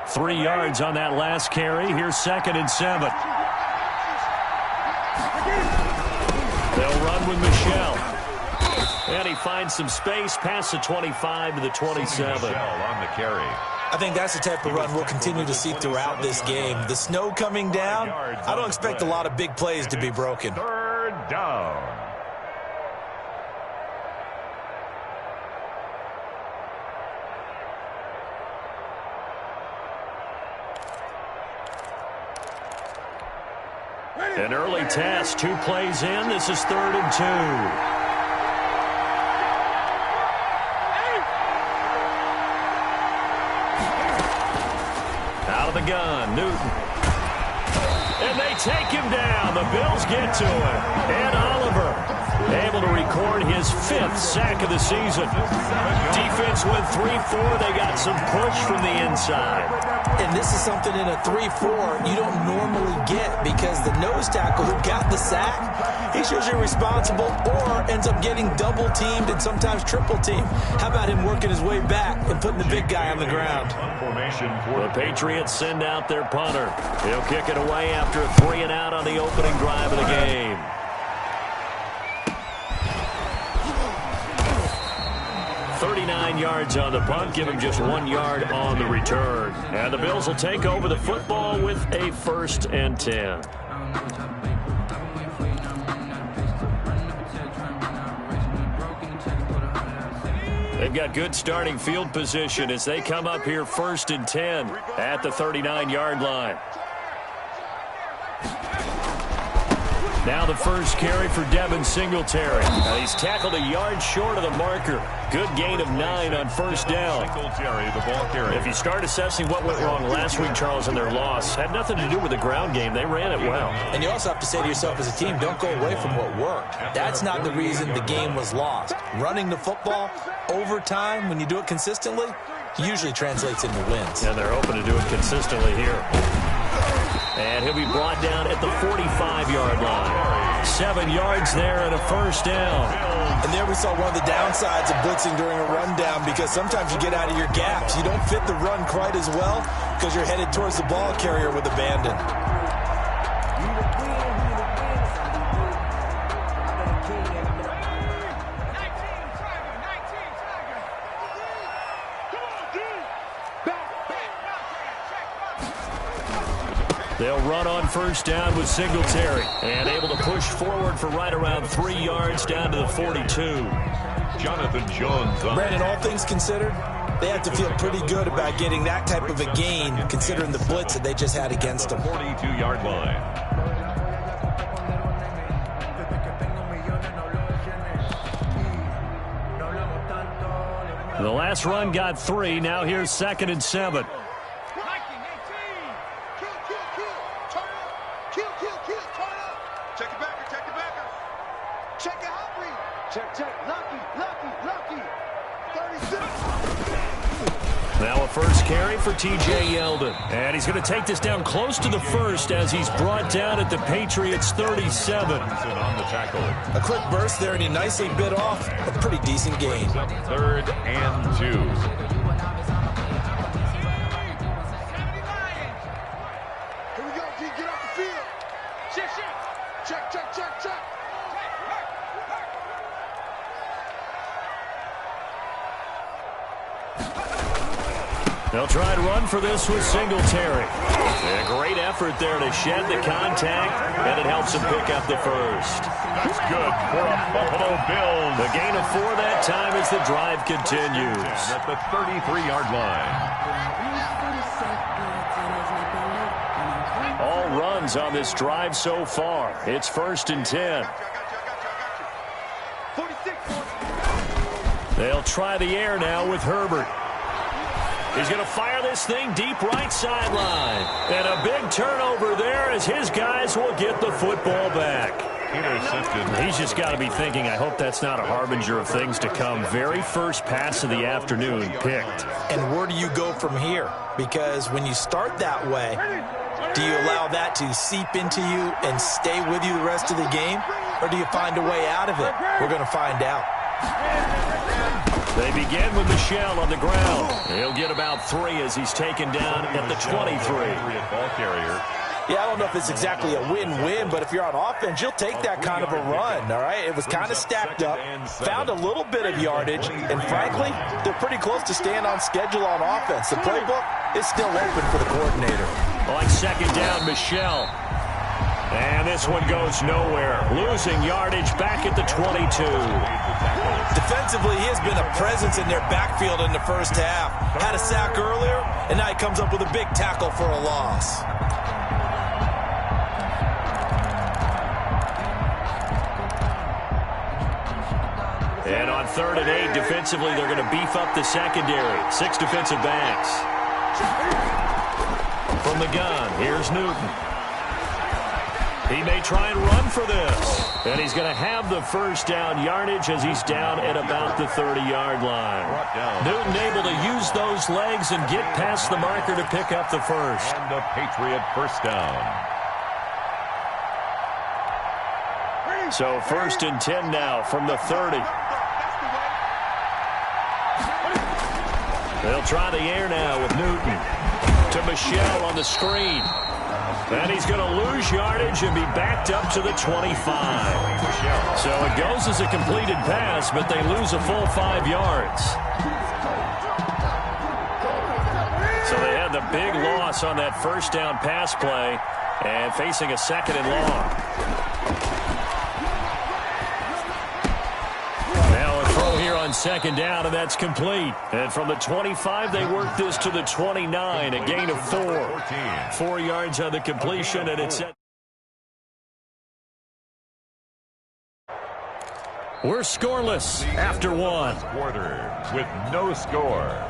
3 yards on that last carry. Here's 2nd and 7. They'll run with Michelle. And he finds some space past the 25 to the 27. On the carry. I think that's the type of run we'll continue to see throughout this game. The snow coming down, I don't expect a lot of big plays to be broken. 3rd down. An early test, 2 plays in. This is 3rd and 2. Out of the gun, Newton. And they take him down. The Bills get to him. And Oliver able to record his 5th sack of the season. Defense went 3-4. They got some push from the inside. And this is something in a 3-4 you don't normally get because the nose tackle who got the sack, he's usually responsible or ends up getting double teamed and sometimes triple teamed. How about him working his way back and putting the big guy on the ground? The Patriots send out their punter. He'll kick it away after a 3-and-out on the opening drive of the game. Yards on the punt, give him just 1 yard on the return. And the Bills will take over the football with a 1st and 10. They've got good starting field position as they come up here 1st and 10 at the 39-yard line. Now the first carry for Devin Singletary. He's tackled a yard short of the marker. Good gain of 9 on 1st down. Singletary, the ball carrier. If you start assessing what went wrong last week, Charles, in their loss, had nothing to do with the ground game. They ran it well. And you also have to say to yourself as a team, don't go away from what worked. That's not the reason the game was lost. Running the football over time, when you do it consistently, usually translates into wins. And they're hoping to do it consistently here. And he'll be brought down at the 45-yard line. 7 yards there and a 1st down. And there we saw one of the downsides of blitzing during a rundown because sometimes you get out of your gaps. You don't fit the run quite as well because you're headed towards the ball carrier with abandon. They'll run on 1st down with Singletary. And able to push forward for right around 3 yards down to the 42. Jonathan Jones. Brandon, all things considered, they have to feel pretty good about getting that type of a gain considering the blitz that they just had against them. 42-yard line. The last run got 3. Now here's 2nd and 7. Now a first carry for T.J. Yeldon. And he's going to take this down close to the 1st as he's brought down at the Patriots' 37. On the tackle. A quick burst there, and he nicely bit off a pretty decent gain. 3rd and 2. Here we go, D. Get off the field. Check. They'll try to run for this with Singletary. A great effort there to shed the contact, and it helps him pick up the 1st. That's good for a Buffalo Bills. The gain of 4 that time as the drive continues. At the 33-yard line. All runs on this drive so far. It's 1st and 10. They'll try the air now with Herbert. He's going to fire this thing deep right sideline. And a big turnover there as his guys will get the football back. Intercepted. He's just got to be thinking, I hope that's not a harbinger of things to come. Very first pass of the afternoon picked. And where do you go from here? Because when you start that way, do you allow that to seep into you and stay with you the rest of the game? Or do you find a way out of it? We're going to find out. They begin with Michel on the ground. He'll get about 3 as he's taken down at the 23. Ball carrier. Yeah, I don't know if it's exactly a win-win, but if you're on offense, you'll take that kind of a run, all right? It was kind of stacked up, found a little bit of yardage, and frankly, they're pretty close to staying on schedule on offense. The playbook is still open for the coordinator. On second down, Michel. And this one goes nowhere. Losing yardage back at the 22. Defensively, he has been a presence in their backfield in the first half. Had a sack earlier, and now he comes up with a big tackle for a loss. And on 3rd and 8, defensively, they're going to beef up the secondary. 6 defensive backs. From the gun, here's Newton. He may try and run for this. And he's going to have the first down yardage as he's down at about the 30-yard line. Newton able to use those legs and get past the marker to pick up the first. And the Patriot first down. So 1st and 10 now from the 30. They'll try the air now with Newton. To Michel on the screen. And he's going to lose yardage and be backed up to the 25. So it goes as a completed pass, but they lose a full 5 yards. So they had the big loss on that first down pass play and facing a 2nd and long. On 2nd down, and that's complete. And from the 25, they work this to the 29, a gain of 4. 4 yards on the completion, and it's set. We're scoreless after 1. Quarter with no score.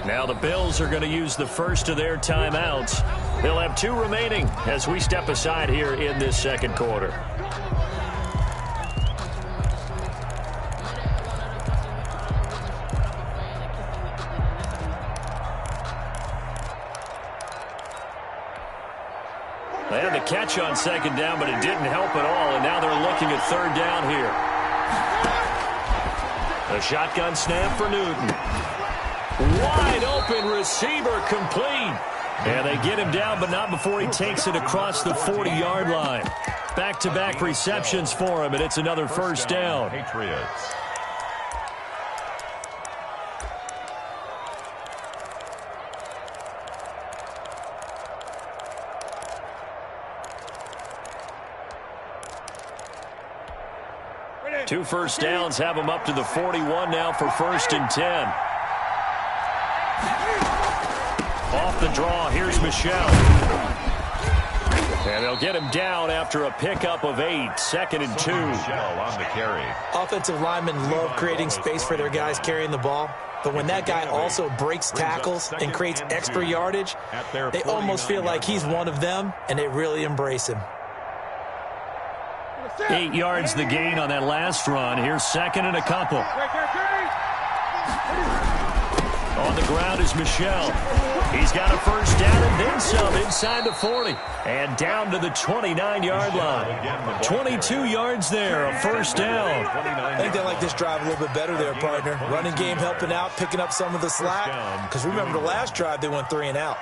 Now the Bills are going to use the first of their timeouts. They'll have 2 remaining as we step aside here in this 2nd quarter. They had the catch on 2nd down, but it didn't help at all, and now they're looking at 3rd down here. A shotgun snap for Newton. Wide open receiver complete. And they get him down, but not before he takes it across the 40-yard line. Back-to-back receptions for him, and it's another first down. Patriots. Two first downs have them up to the 41 now for 1st and 10. Off the draw, here's Michel. And they'll get him down after a pickup of 8, 2nd and 2. Michel on the carry. Offensive linemen love creating space for their guys carrying the ball. But when that guy also breaks tackles and creates extra yardage, they almost feel like he's one of them, and they really embrace him. 8 yards the gain on that last run. Here's 2nd and a couple. On the ground is Michel. He's got a first down and then some inside the 40. And down to the 29-yard line. 22 yards there, a first down. I think they like this drive a little bit better there, partner. Running game helping out, picking up some of the slack. Because remember the last drive, they went 3 and out.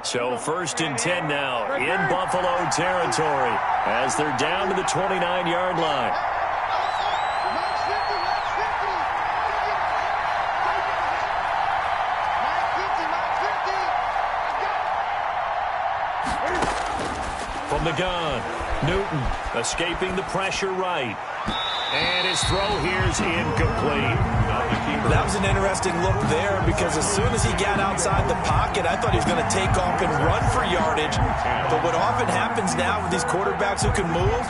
So 1st and 10 now in Buffalo territory as they're down to the 29-yard line. From the gun, Newton escaping the pressure right. And his throw here is incomplete. That was an interesting look there because as soon as he got outside the pocket, I thought he was going to take off and run for yardage. But what often happens now with these quarterbacks who can move,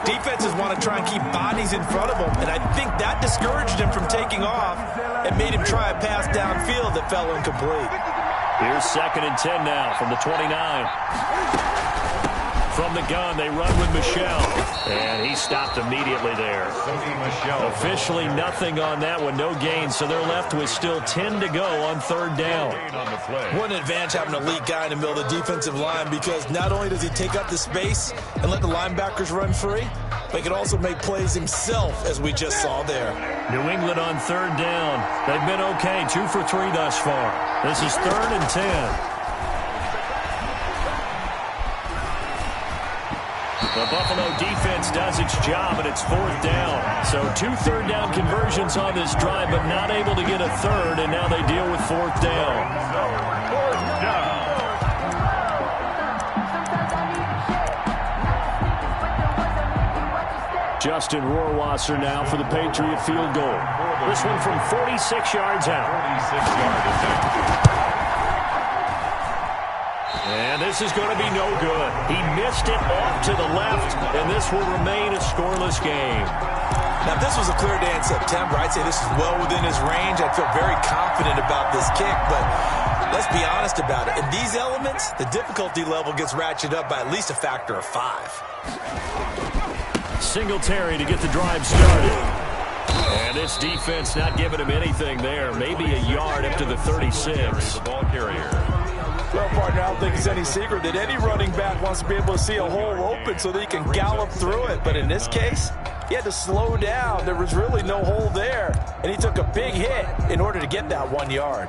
defenses want to try and keep bodies in front of them. And I think that discouraged him from taking off and made him try a pass downfield that fell incomplete. Here's 2nd and 10 now from the 29. From the gun, they run with Michel. And he stopped immediately there. Officially nothing on that one, no gain. So they're left with still 10 to go on 3rd down. What an advantage having an elite guy in the middle of the defensive line, because not only does he take up the space and let the linebackers run free, but he can also make plays himself, as we just saw there. New England on 3rd down. They've been okay, 2 for 3 thus far. This is 3rd and 10. The Buffalo defense does its job, and it's 4th down. So 2 third-down conversions on this drive, but not able to get a third, and now they deal with 4th down. 4th down. Justin Rohrwasser now for the Patriot field goal. This one from 46 yards out. 46 yards. And this is going to be no good. He missed it off to the left, and this will remain a scoreless game. Now, if this was a clear day in September, I'd say this is well within his range. I'd feel very confident about this kick, but let's be honest about it. In these elements, the difficulty level gets ratcheted up by at least a factor of 5. Singletary to get the drive started. And this defense not giving him anything there. Maybe a yard up to the 36. The ball carrier. Well, partner, I don't think it's any secret that any running back wants to be able to see a hole open so that he can gallop through it. But in this case, he had to slow down. There was really no hole there, and he took a big hit in order to get that 1 yard.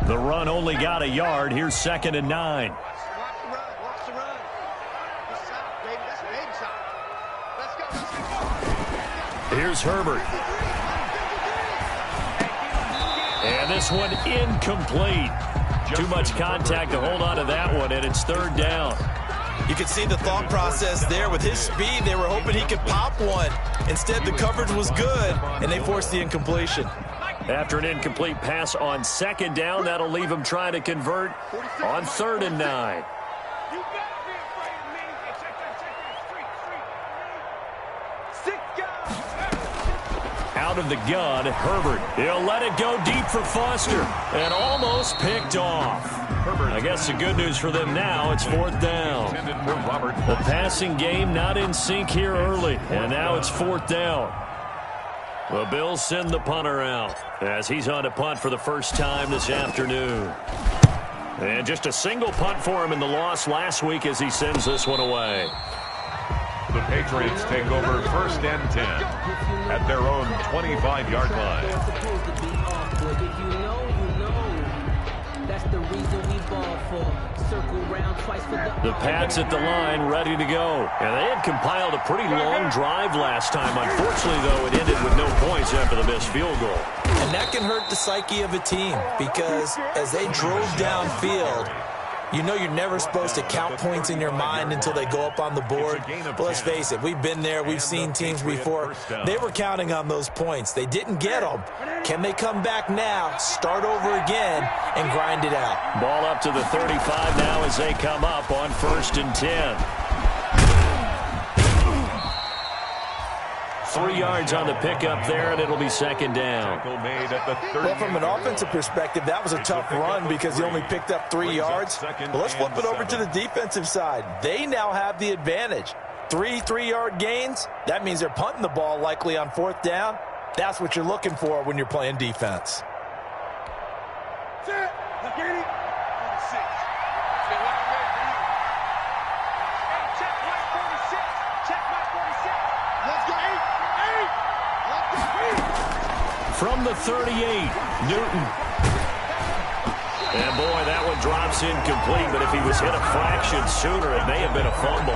The run only got a yard. Here's 2nd and 9. Here's Herbert. And this one incomplete. Too much contact to hold on to that one, and it's 3rd down. You can see the thought process there. With his speed, they were hoping he could pop one. Instead, the coverage was good, and they forced the incompletion. After an incomplete pass on 2nd down, that'll leave him trying to convert on 3rd and 9. Out of the gun, Herbert. He'll let it go deep for Foster. And almost picked off. I guess the good news for them now, it's 4th down. The passing game not in sync here early. And now it's 4th down. The Bills send the punter out as he's on to punt for the first time this afternoon. And just a single punt for him in the loss last week as he sends this one away. The Patriots take over 1st and 10 at their own 25-yard line. The Pats at the line, ready to go. And they had compiled a pretty long drive last time. Unfortunately, though, it ended with no points after the missed field goal. And that can hurt the psyche of a team because as they drove downfield, you know you're never supposed to count points in your mind until they go up on the board. But let's face it, we've been there. We've seen teams before. They were counting on those points. They didn't get them. Can they come back now, start over again, and grind it out? Ball up to the 35 now as they come up on 1st and 10. 3 yards on the pickup there, and it'll be 2nd down. Well, from an offensive perspective, that was a tough run because he only picked up 3 yards. But let's flip it over to the defensive side. They now have the advantage. 3 3-yard gains, that means they're punting the ball likely on 4th down. That's what you're looking for when you're playing defense. From the 38, Newton. And boy, that one drops incomplete, but if he was hit a fraction sooner, it may have been a fumble.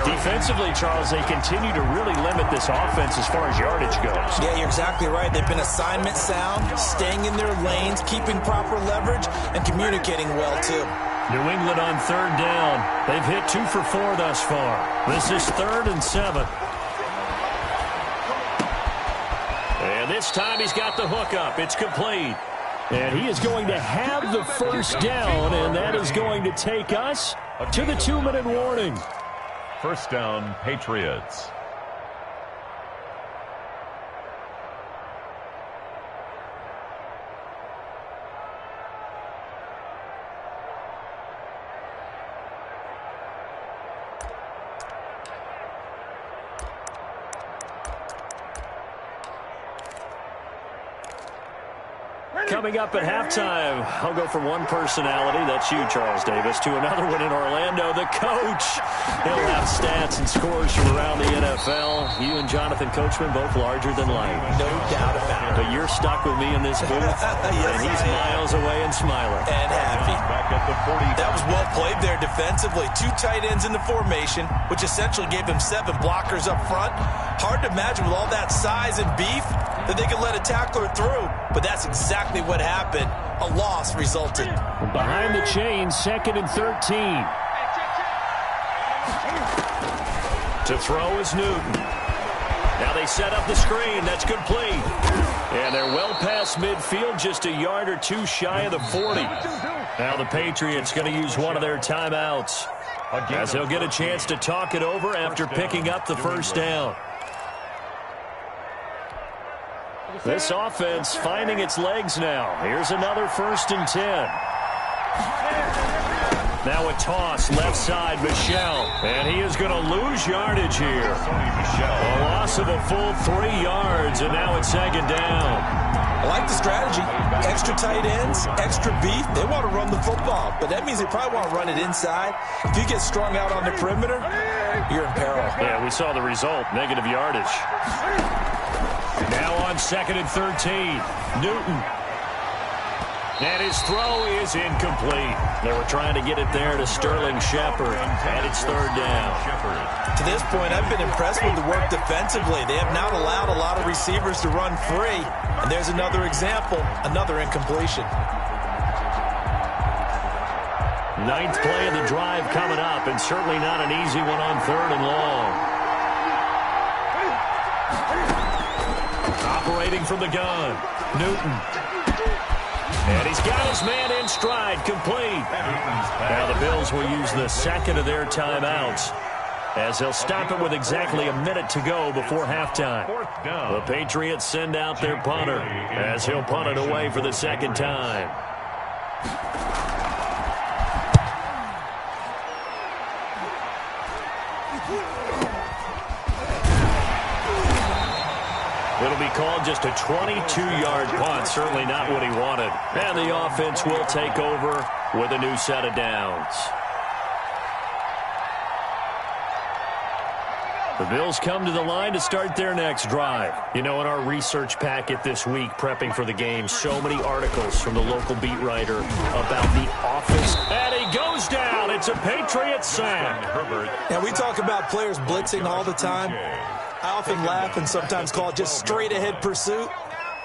Defensively, Charles, they continue to really limit this offense as far as yardage goes. Yeah, you're exactly right. They've been assignment sound, staying in their lanes, keeping proper leverage, and communicating well, too. New England on third down. They've hit 2 for 4 thus far. This is 3rd and 7. And this time he's got the hook up. It's complete. And he is going to have the first down, and that is going to take us to the 2-minute warning. First down, Patriots. Coming up at halftime, I'll go from one personality, that's you, Charles Davis, to another one in Orlando, the coach. He'll have stats and scores from around the NFL. You and Jonathan Coachman, both larger than life. No doubt about it. But you're stuck with me in this booth, Yes, and he's miles away and smiling. And happy. Back at the 40. That was well played there defensively. 2 tight ends in the formation, which essentially gave him 7 blockers up front. Hard to imagine with all that size and beef that they could let a tackler through. But that's exactly what happened. A loss resulted. Behind the chain, 2nd and 13. To throw is Newton. Now they set up the screen. That's complete. And they're well past midfield, just a yard or 2 shy of the 40. Now the Patriots going to use one of their timeouts, as they'll get a chance to talk it over after picking up the first down. This offense finding its legs now. Here's another 1st and 10. Now a toss left side, Michel. And he is going to lose yardage here. A loss of a full 3 yards, and now it's 2nd down. I like the strategy. Extra tight ends, extra beef. They want to run the football, but that means they probably want to run it inside. If you get strung out on the perimeter, you're in peril. Yeah, we saw the result, negative yardage. Now on 2nd and 13, Newton. And his throw is incomplete. They were trying to get it there to Sterling Shepard, and it's 3rd down. To this point, I've been impressed with the work defensively. They have not allowed a lot of receivers to run free. And there's another example, another incompletion. 9th play of the drive coming up, and certainly not an easy one on 3rd and long. Operating from the gun, Newton. And he's got his man in stride, complete. Now the Bills will use the 2nd of their timeouts, as they'll stop it with exactly a minute to go before halftime. The Patriots send out their punter, as he'll punt it away for the 2nd time. It'll be called just a 22-yard punt, certainly not what he wanted. And the offense will take over with a new set of downs. The Bills come to the line to start their next drive. You know, in our research packet this week, prepping for the game, so many articles from the local beat writer about the offense. And he goes down. It's a Patriots sack. Now, we talk about players blitzing all the time. I often laugh and sometimes call it just straight-ahead pursuit.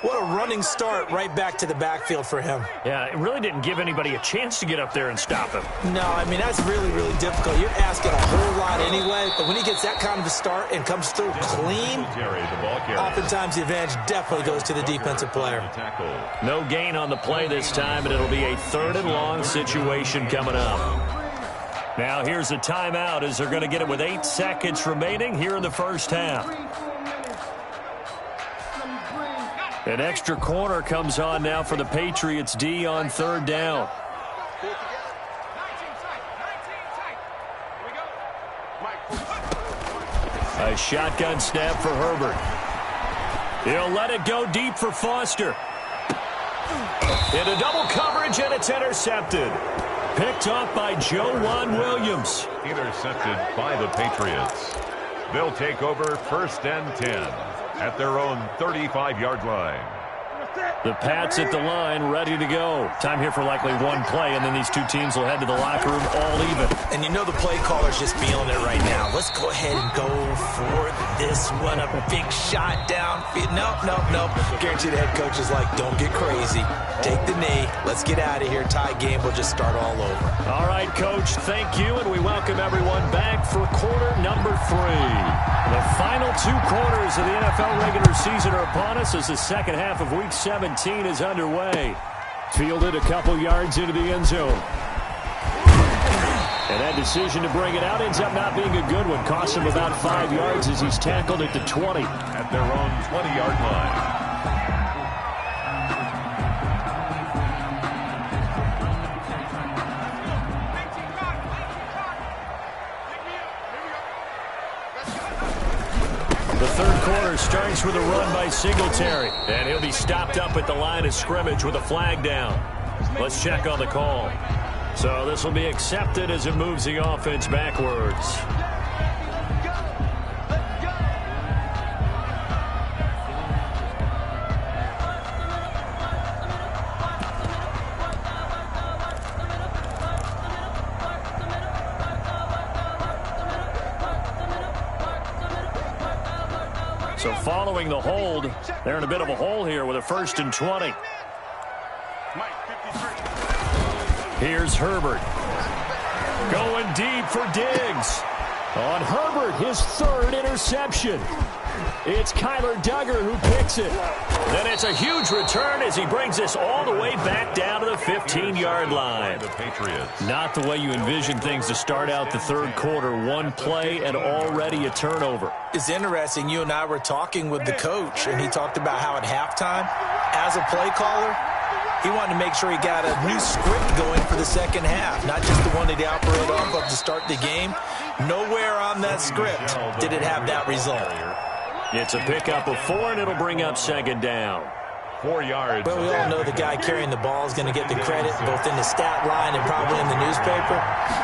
What a running start right back to the backfield for him. Yeah, it really didn't give anybody a chance to get up there and stop him. No, I mean, that's really, really difficult. You're asking a whole lot anyway, but when he gets that kind of a start and comes through clean, oftentimes the advantage definitely goes to the defensive player. No gain on the play this time, and it'll be a 3rd and long situation coming up. Now here's a timeout as they're going to get it with 8 seconds remaining here in the first half. An extra corner comes on now for the Patriots D on 3rd down. A shotgun snap for Herbert. He'll let it go deep for Foster. Into double coverage, and it's intercepted. Picked off by Joejuan Williams. Intercepted by the Patriots. They'll take over 1st and 10 at their own 35-yard line. The Pats at the line, ready to go. Time here for likely one play, and then these two teams will head to the locker room all even. And you know the play caller's just feeling it right now. Let's go ahead and go for this one. A big shot downfield. Nope. Guarantee the head coach is like, don't get crazy. Take the knee. Let's get out of here. Tie game. We'll just start all over. All right, Coach, thank you, and we welcome everyone back for quarter number 3. The final 2 quarters of the NFL regular season are upon us as the second half of Week 17 is underway. Fielded a couple yards into the end zone. And that decision to bring it out ends up not being a good one. Costs him about 5 yards as he's tackled at the 20. At their own 20-yard line. The third quarter starts with a run by Singletary. And he'll be stopped up at the line of scrimmage with a flag down. Let's check on the call. So this will be accepted as it moves the offense backwards. So following the hold, they're in a bit of a hole here with a 1st and 20. Here's Herbert. Going deep for Diggs. On Herbert, his 3rd interception. It's Kyler Duggar who picks it. Then it's a huge return as he brings us all the way back down to the 15-yard line. The Patriots. Not the way you envision things to start out the third quarter. One play and already a turnover. It's interesting. You and I were talking with the coach, and he talked about how at halftime, as a play caller, he wanted to make sure he got a new script going for the second half, not just the one that he operated off of to start the game. Nowhere on that script did it have that result. It's a pickup of 4, and it'll bring up 2nd down. 4 yards. Well, we all know the guy carrying the ball is going to get the credit, both in the stat line and probably in the newspaper.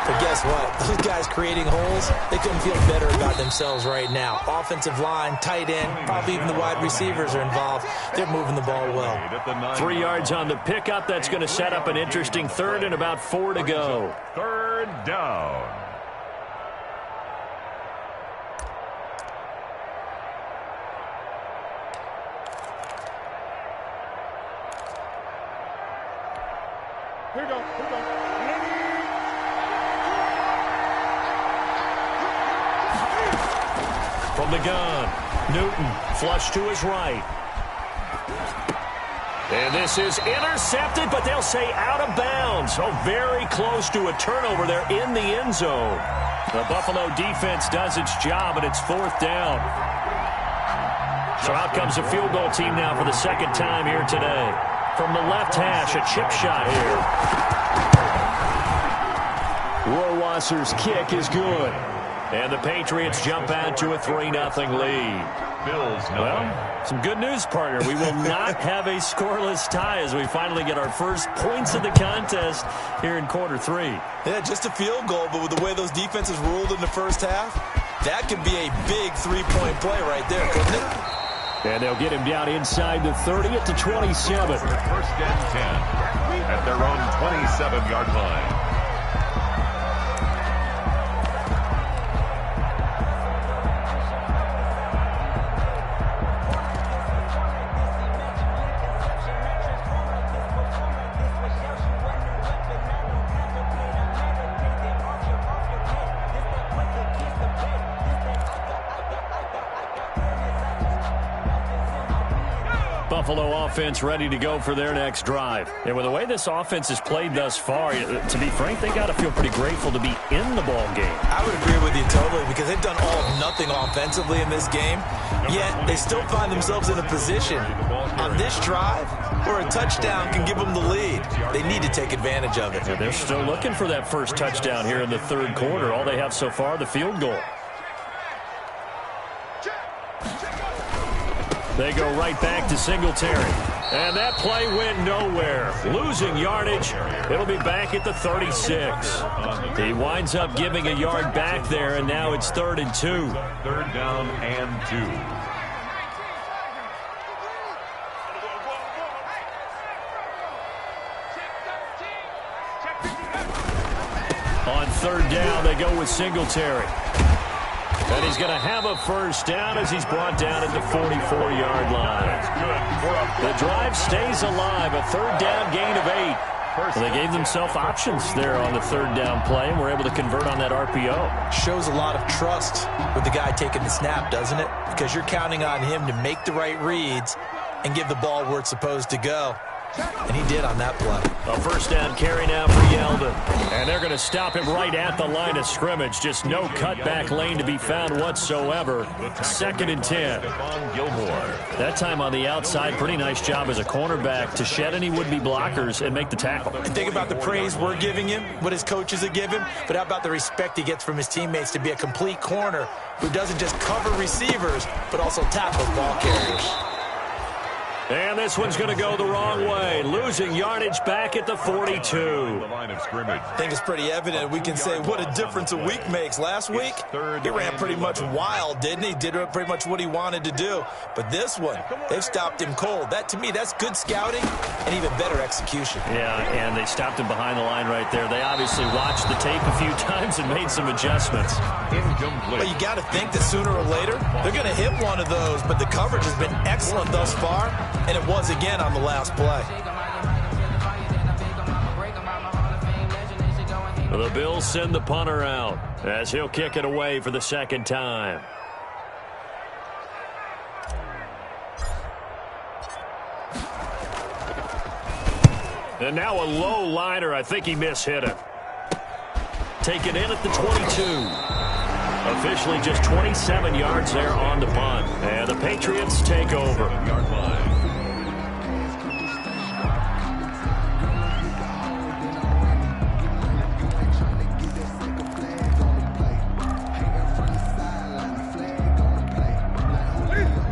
But guess what? Those guys creating holes, they couldn't feel better about themselves right now. Offensive line, tight end, probably even the wide receivers are involved. They're moving the ball well. 3 yards on the pickup. That's going to set up an interesting 3rd and about 4 to go. 3rd down. Here we go. From the gun, Newton flush to his right. And this is intercepted, but they'll say out of bounds. So very close to a turnover there in the end zone. The Buffalo defense does its job, and it's 4th down. So out comes the field goal team now for the 2nd time here today. From the left hash, a chip shot here. Rohrwasser's kick is good. And the Patriots jump out to a 3-0 lead. Bills, well, some good news, partner. We will not have a scoreless tie as we finally get our first points of the contest here in quarter 3. Yeah, just a field goal, but with the way those defenses ruled in the first half, that could be a big 3-point play right there, couldn't it? And they'll get him down inside the 30 at the 27. 1st and 10 at their own 27-yard line. Buffalo offense ready to go for their next drive. And with the way this offense has played thus far, to be frank, they got to feel pretty grateful to be in the ball game. I would agree with you totally because they've done all of nothing offensively in this game, yet they still find themselves in a position on this drive where a touchdown can give them the lead. They need to take advantage of it. Yeah, they're still looking for that first touchdown here in the third quarter. All they have so far, the field goal. They go right back to Singletary. And that play went nowhere. Losing yardage. It'll be back at the 36. He winds up giving a yard back there, and now it's 3rd and 2. 3rd down and 2. third down, they go with Singletary. And he's going to have a first down as he's brought down at the 44-yard line. The drive stays alive, a third down gain of 8. Well, they gave themselves options there on the third down play, and were able to convert on that RPO. Shows a lot of trust with the guy taking the snap, doesn't it? Because you're counting on him to make the right reads and give the ball where it's supposed to go. And he did on that play. A first down carry now for Yeldon. And they're going to stop him right at the line of scrimmage. Just no cutback lane to be found whatsoever. 2nd and 10. That time on the outside, pretty nice job as a cornerback to shed any would-be blockers and make the tackle. And think about the praise we're giving him, what his coaches are giving, but how about the respect he gets from his teammates to be a complete corner who doesn't just cover receivers, but also tackles ball carriers. And this one's going to go the wrong way. Losing yardage back at the 42. The line of scrimmage. I think it's pretty evident. We can say what a difference a week makes. Last week, he ran pretty much wild, didn't he? Did pretty much what he wanted to do. But this one, they've stopped him cold. That, to me, that's good scouting and even better execution. Yeah, and they stopped him behind the line right there. They obviously watched the tape a few times and made some adjustments. Incomplete. Well, you got to think that sooner or later, they're going to hit one of those. But the coverage has been excellent thus far. And it was again on the last play. The Bills send the punter out as he'll kick it away for the second time. And now a low liner. I think he mishit it. Taken in at the 22. Officially just 27 yards there on the punt. And the Patriots take over. Yard line.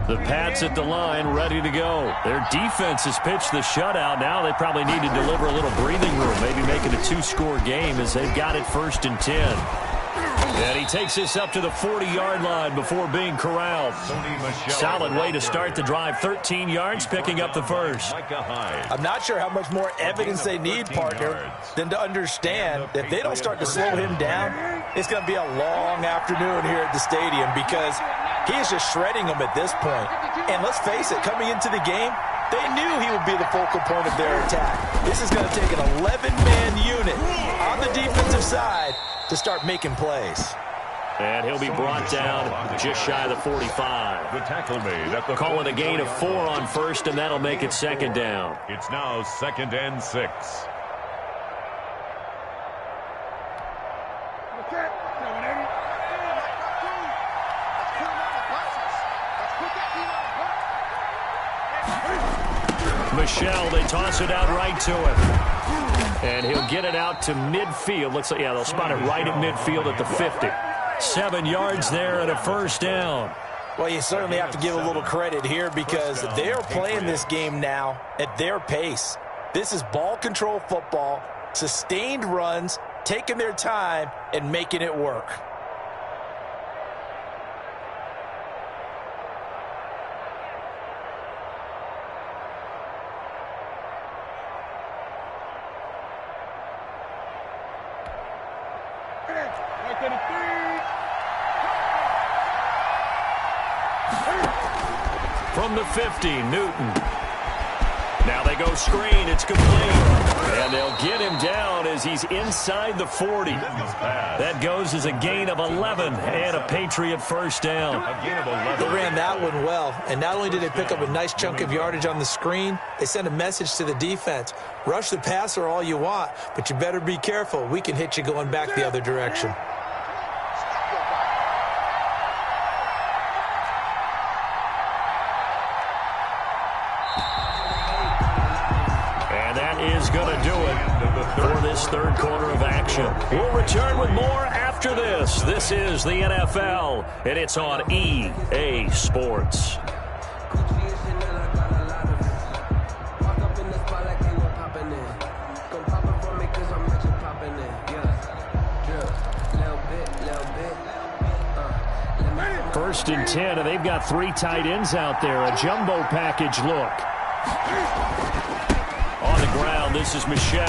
The Pats at the line, ready to go. Their defense has pitched the shutout. Now they probably need to deliver a little breathing room, maybe make it a 2-score game as they've got it 1st and 10. And he takes this up to the 40-yard line before being corralled. Solid way to start the drive. 13 yards, picking up the first. I'm not sure how much more evidence they need, partner, than to understand that if they don't start to slow him down, it's going to be a long afternoon here at the stadium because he is just shredding them at this point. And let's face it, coming into the game, they knew he would be the focal point of their attack. This is going to take an 11-man unit on the defensive side to start making plays. And he'll be brought down just shy of the 45. The tackle made at the Call it a gain of 4 on first, and that'll make it 2nd down. It's now 2nd and 6. Michelle, they toss it out right to him. And he'll get it out to midfield. Looks like, yeah, they'll spot it right at midfield at the 50. 7 yards there and a first down. Well, you certainly have to give a little credit here because they're playing this game now at their pace. This is ball control football, sustained runs, taking their time and making it work. From the 50, Newton. Now they go screen. It's complete. And they'll get him down as he's inside the 40. That goes as a gain of 11 and a Patriot first down. They ran that one well. And not only did they pick up a nice chunk of yardage on the screen, they sent a message to the defense. Rush the passer all you want, but you better be careful. We can hit you going back the other direction. Is going to do it for this third quarter of action. We'll return with more after this. This is the NFL, and it's on EA Sports. First and 10, and they've got 3 tight ends out there. A jumbo package look. On the ground, this is Michel.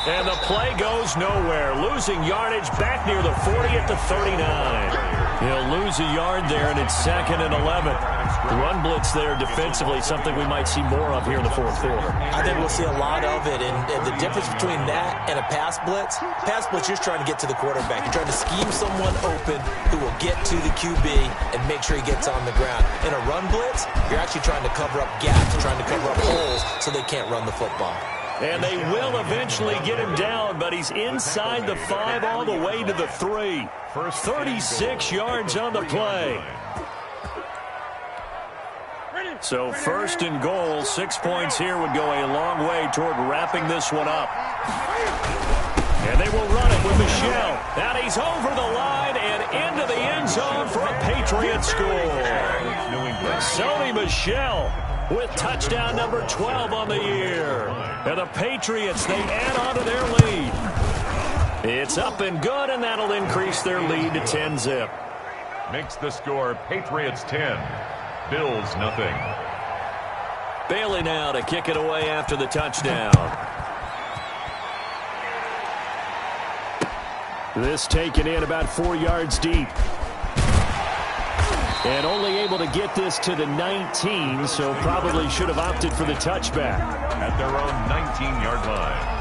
And the play goes nowhere. Losing yardage back near the 40 at the 39. He'll lose a yard there, and it's 2nd and 11. The run blitz there defensively, something we might see more of here in the fourth quarter. I think we'll see a lot of it, and the difference between that and a pass blitz, you're trying to get to the quarterback. You're trying to scheme someone open who will get to the QB and make sure he gets on the ground. In a run blitz, you're actually trying to cover up gaps, trying to cover up holes so they can't run the football. And they will eventually get him down, but he's inside the 5 all the way to the 3. 36 yards on the play. So 1st and goal, 6 points here would go a long way toward wrapping this one up. And they will run it with Michel. And he's over the line and into the end zone for a Patriot score. Sony Michel with touchdown number 12 on the year. And the Patriots, they add on to their lead. It's up and good, and that'll increase their lead to 10-zip. Makes the score Patriots 10, Bills nothing. Bailey now to kick it away after the touchdown. This taken in about 4 yards deep. And only able to get this to the 19, so probably should have opted for the touchback. At their own 19-yard line.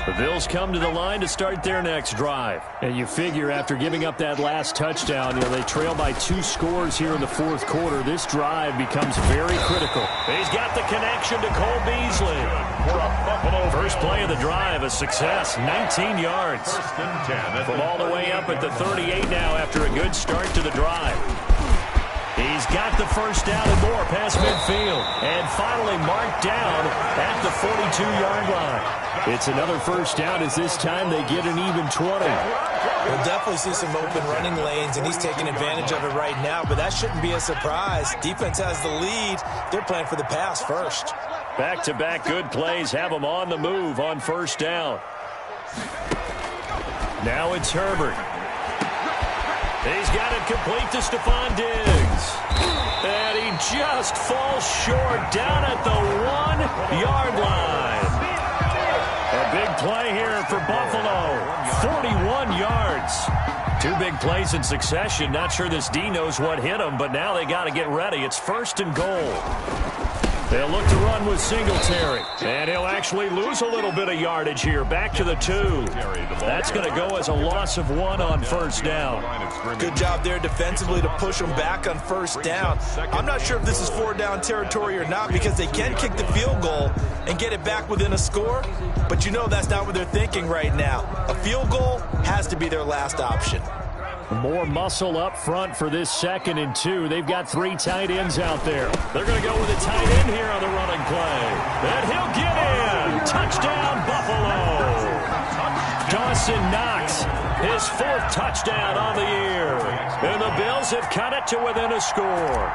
The Bills come to the line to start their next drive. And you figure after giving up that last touchdown, they trail by 2 scores here in the fourth quarter. This drive becomes very critical. He's got the connection to Cole Beasley. First play of the drive, a success, 19 yards. 1st and 10. From all the way up at the 38 now after a good start to the drive. He's got the first down and more past midfield. And finally marked down at the 42-yard line. It's another first down as this time they get an even 20. We'll definitely see some open running lanes, and he's taking advantage of it right now, but that shouldn't be a surprise. Defense has the lead. They're playing for the pass first. Back-to-back good plays have them on the move on first down. Now it's Herbert. He's got it complete to Stephon Diggs. And he just falls short down at the 1-yard line. A big play here for Buffalo. 41 yards. 2 big plays in succession. Not sure this D knows what hit him, but now they got to get ready. It's 1st and goal. They'll look to run with Singletary. And he'll actually lose a little bit of yardage here. Back to the 2. That's going to go as a loss of 1 on first down. Good job there defensively to push them back on first down. I'm not sure if this is 4-down territory or not because they can kick the field goal and get it back within a score. But you know that's not what they're thinking right now. A field goal has to be their last option. More muscle up front for this 2nd and 2. They've got 3 tight ends out there. They're going to go with a tight end here on the running play. And he'll get in. Touchdown, Buffalo. Dawson Knox, his 4th touchdown on the year. And the Bills have cut it to within a score.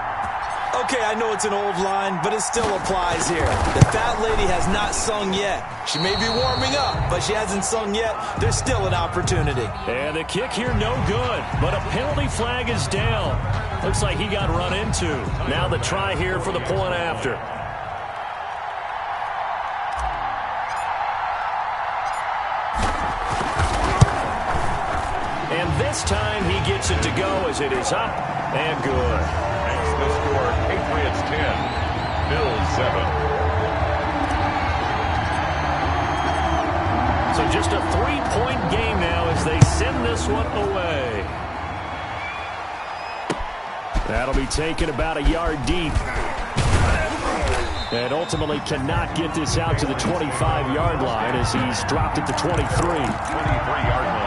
Okay, I know it's an old line, but it still applies here. The fat lady has not sung yet. She may be warming up, but she hasn't sung yet. There's still an opportunity. And the kick here, no good. But a penalty flag is down. Looks like he got run into. Now the try here for the point after. And this time he gets it to go as it is up and good. The score, Patriots 10, Bills 7. So just a 3-point game now as they send this one away. That'll be taken about a yard deep. And ultimately cannot get this out to the 25-yard line as he's dropped at the 23. 23-yard line.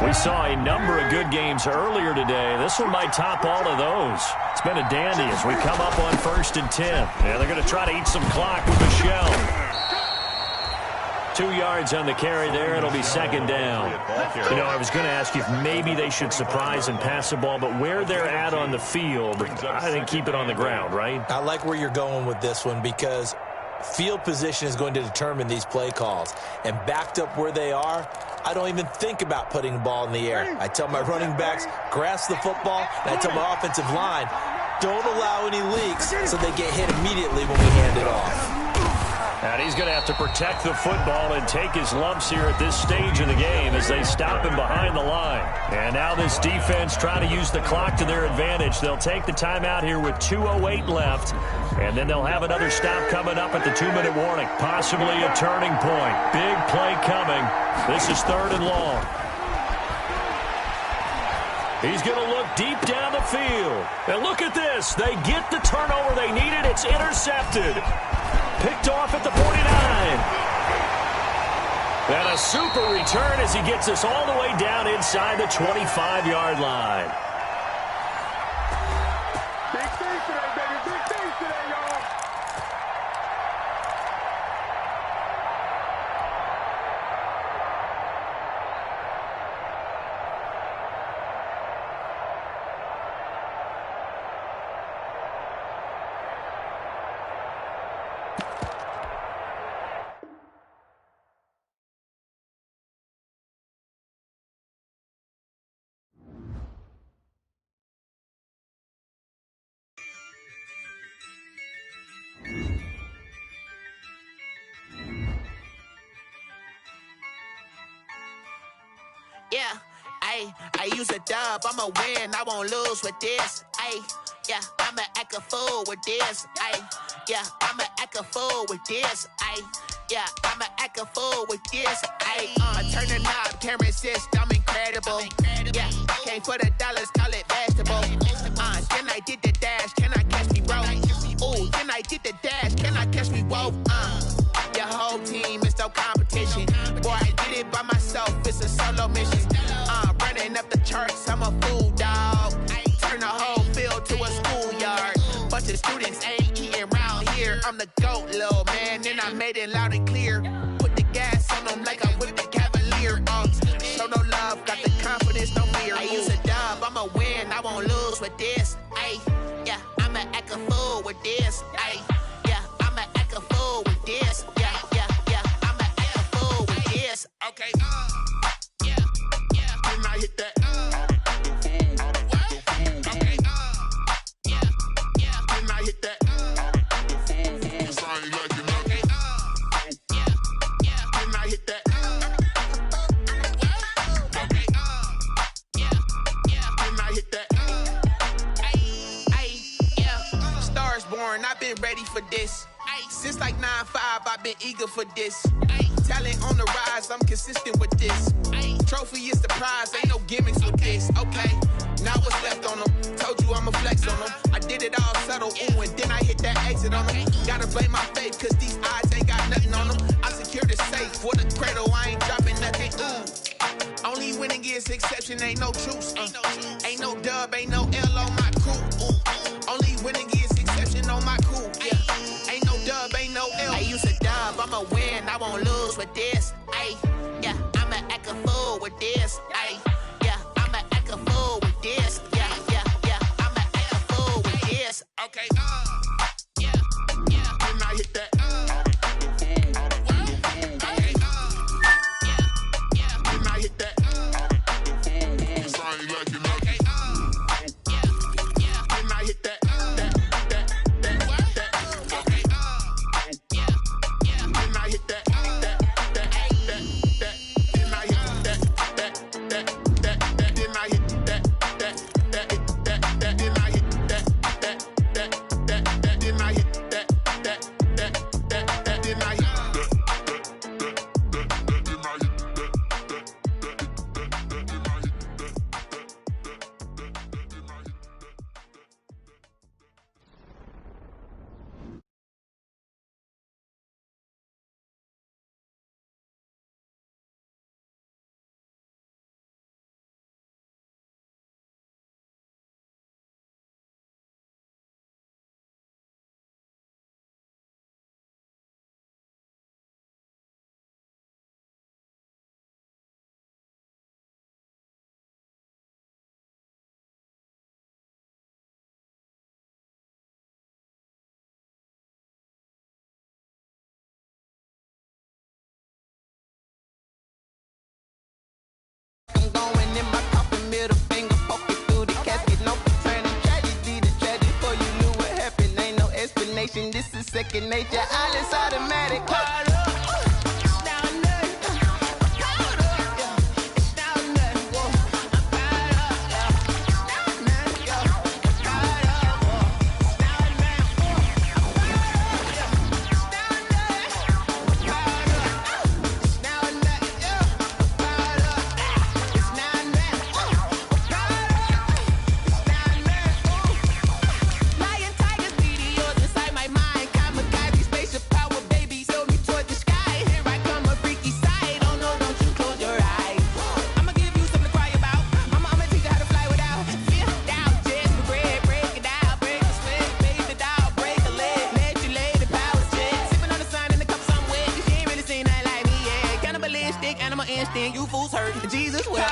We saw a number of good games earlier today. This one might top all of those. It's been a dandy as we come up on 1st and 10. Yeah, they're going to try to eat some clock with Michel. 2 yards on the carry there. It'll be second down. You know, I was going to ask you if maybe they should surprise and pass the ball, but where they're at on the field, I think keep it on the ground, right? I like where you're going with this one because field position is going to determine these play calls. And backed up where they are, I don't even think about putting the ball in the air. I tell my running backs, grasp the football, and I tell my offensive line, don't allow any leaks so they get hit immediately when we hand it off. And he's going to have to protect the football and take his lumps here at this stage in the game as they stop him behind the line. And now this defense trying to use the clock to their advantage. They'll take the timeout here with 2:08 left, and then they'll have another stop coming up at the 2-minute warning. Possibly a turning point. Big play coming. This is 3rd and long. He's going to look deep down the field. And look at this. They get the turnover they needed. It's intercepted. Picked off at the 49. And a super return as he gets us all the way down inside the 25-yard line. Big things today, baby. Big things today, y'all. Yeah, I use a dub, I'ma win, I won't lose with this. Yeah, I'ma act a fool with this. Yeah, I'ma act a fool with this. Yeah, I'ma act a fool with this. I turn the knob, camera assist, I'm incredible. Yeah, came for the dollars, call it vegetable. Then I did the dash, can I catch me, bro? Ooh, then I did the dash, can I catch me, whoa? Your whole team is no competition. Boy, I did it by myself, it's a solo mission. Running up the charts, I'm a fool, dog. Turn the whole field to a schoolyard. Bunch of students ain't eating round here. I'm the GOAT, little man, and I made it loud and clear. Put the gas on them like I'm with the Cavalier. Show no love, got the confidence, no fear. I use a dub, I'ma win, I won't lose with this. Yeah, I'ma act a fool with this. Yeah, I'ma act a fool with this. Yeah, I'ma act a fool with this. Okay, yeah, can I hit that? Okay, yeah, can I hit that? Cause I ain't like it, okay, yeah, can I hit that? Okay, yeah, can I hit that? Yeah, stars born, I've been ready for this. Since like 9-5, I've been eager for this. Talent on the rise, I'm consistent with this. Trophy is the prize, ain't no gimmicks with this. Okay, now what's left on them? Told you I'ma flex on them. I did it all subtle, ooh, and then I hit that exit on them. Gotta blame my faith, cause these odds ain't got nothing on them. I secured the safe for the cradle, I ain't dropping nothing, ooh. Only winning is exception, ain't no truce. Ain't no dub, ain't no L on my crew. Only winning is exception on my crew, yeah. Ain't no dub, ain't no L. I use a dub, I'ma win, I won't lose with this. Yeah, I'ma act a fool with this. Yeah, I'ma act a fool with this. Yeah, I'ma act a fool with this. Okay, yeah, can I hit that? Okay, yeah, can I hit that? Cause I ain't like it, okay, yeah, can I hit that? Can I hit that? destination. This is second nature. All is automatic. Caught up. You fools hurt. Jesus will.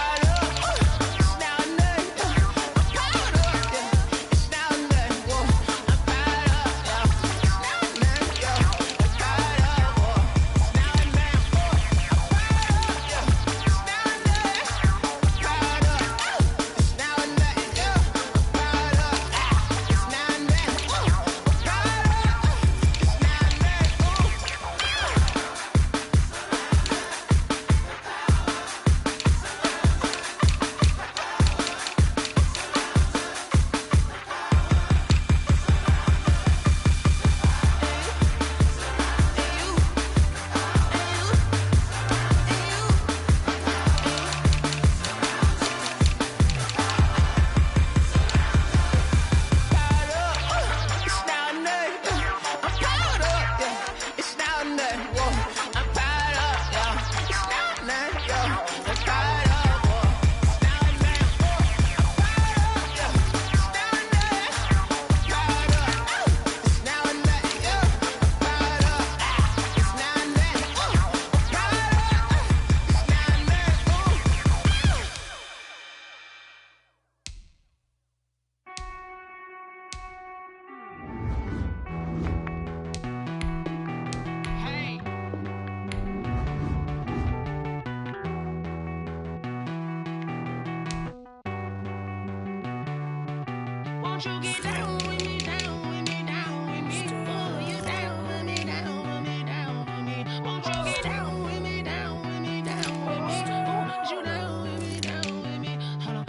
Won't you get down with me, down with me, down with me? Oh, you down with me, down with me, down with me. Won't you get down with me, down with me, down with me? Oh, you down with me, down with me? Hold on.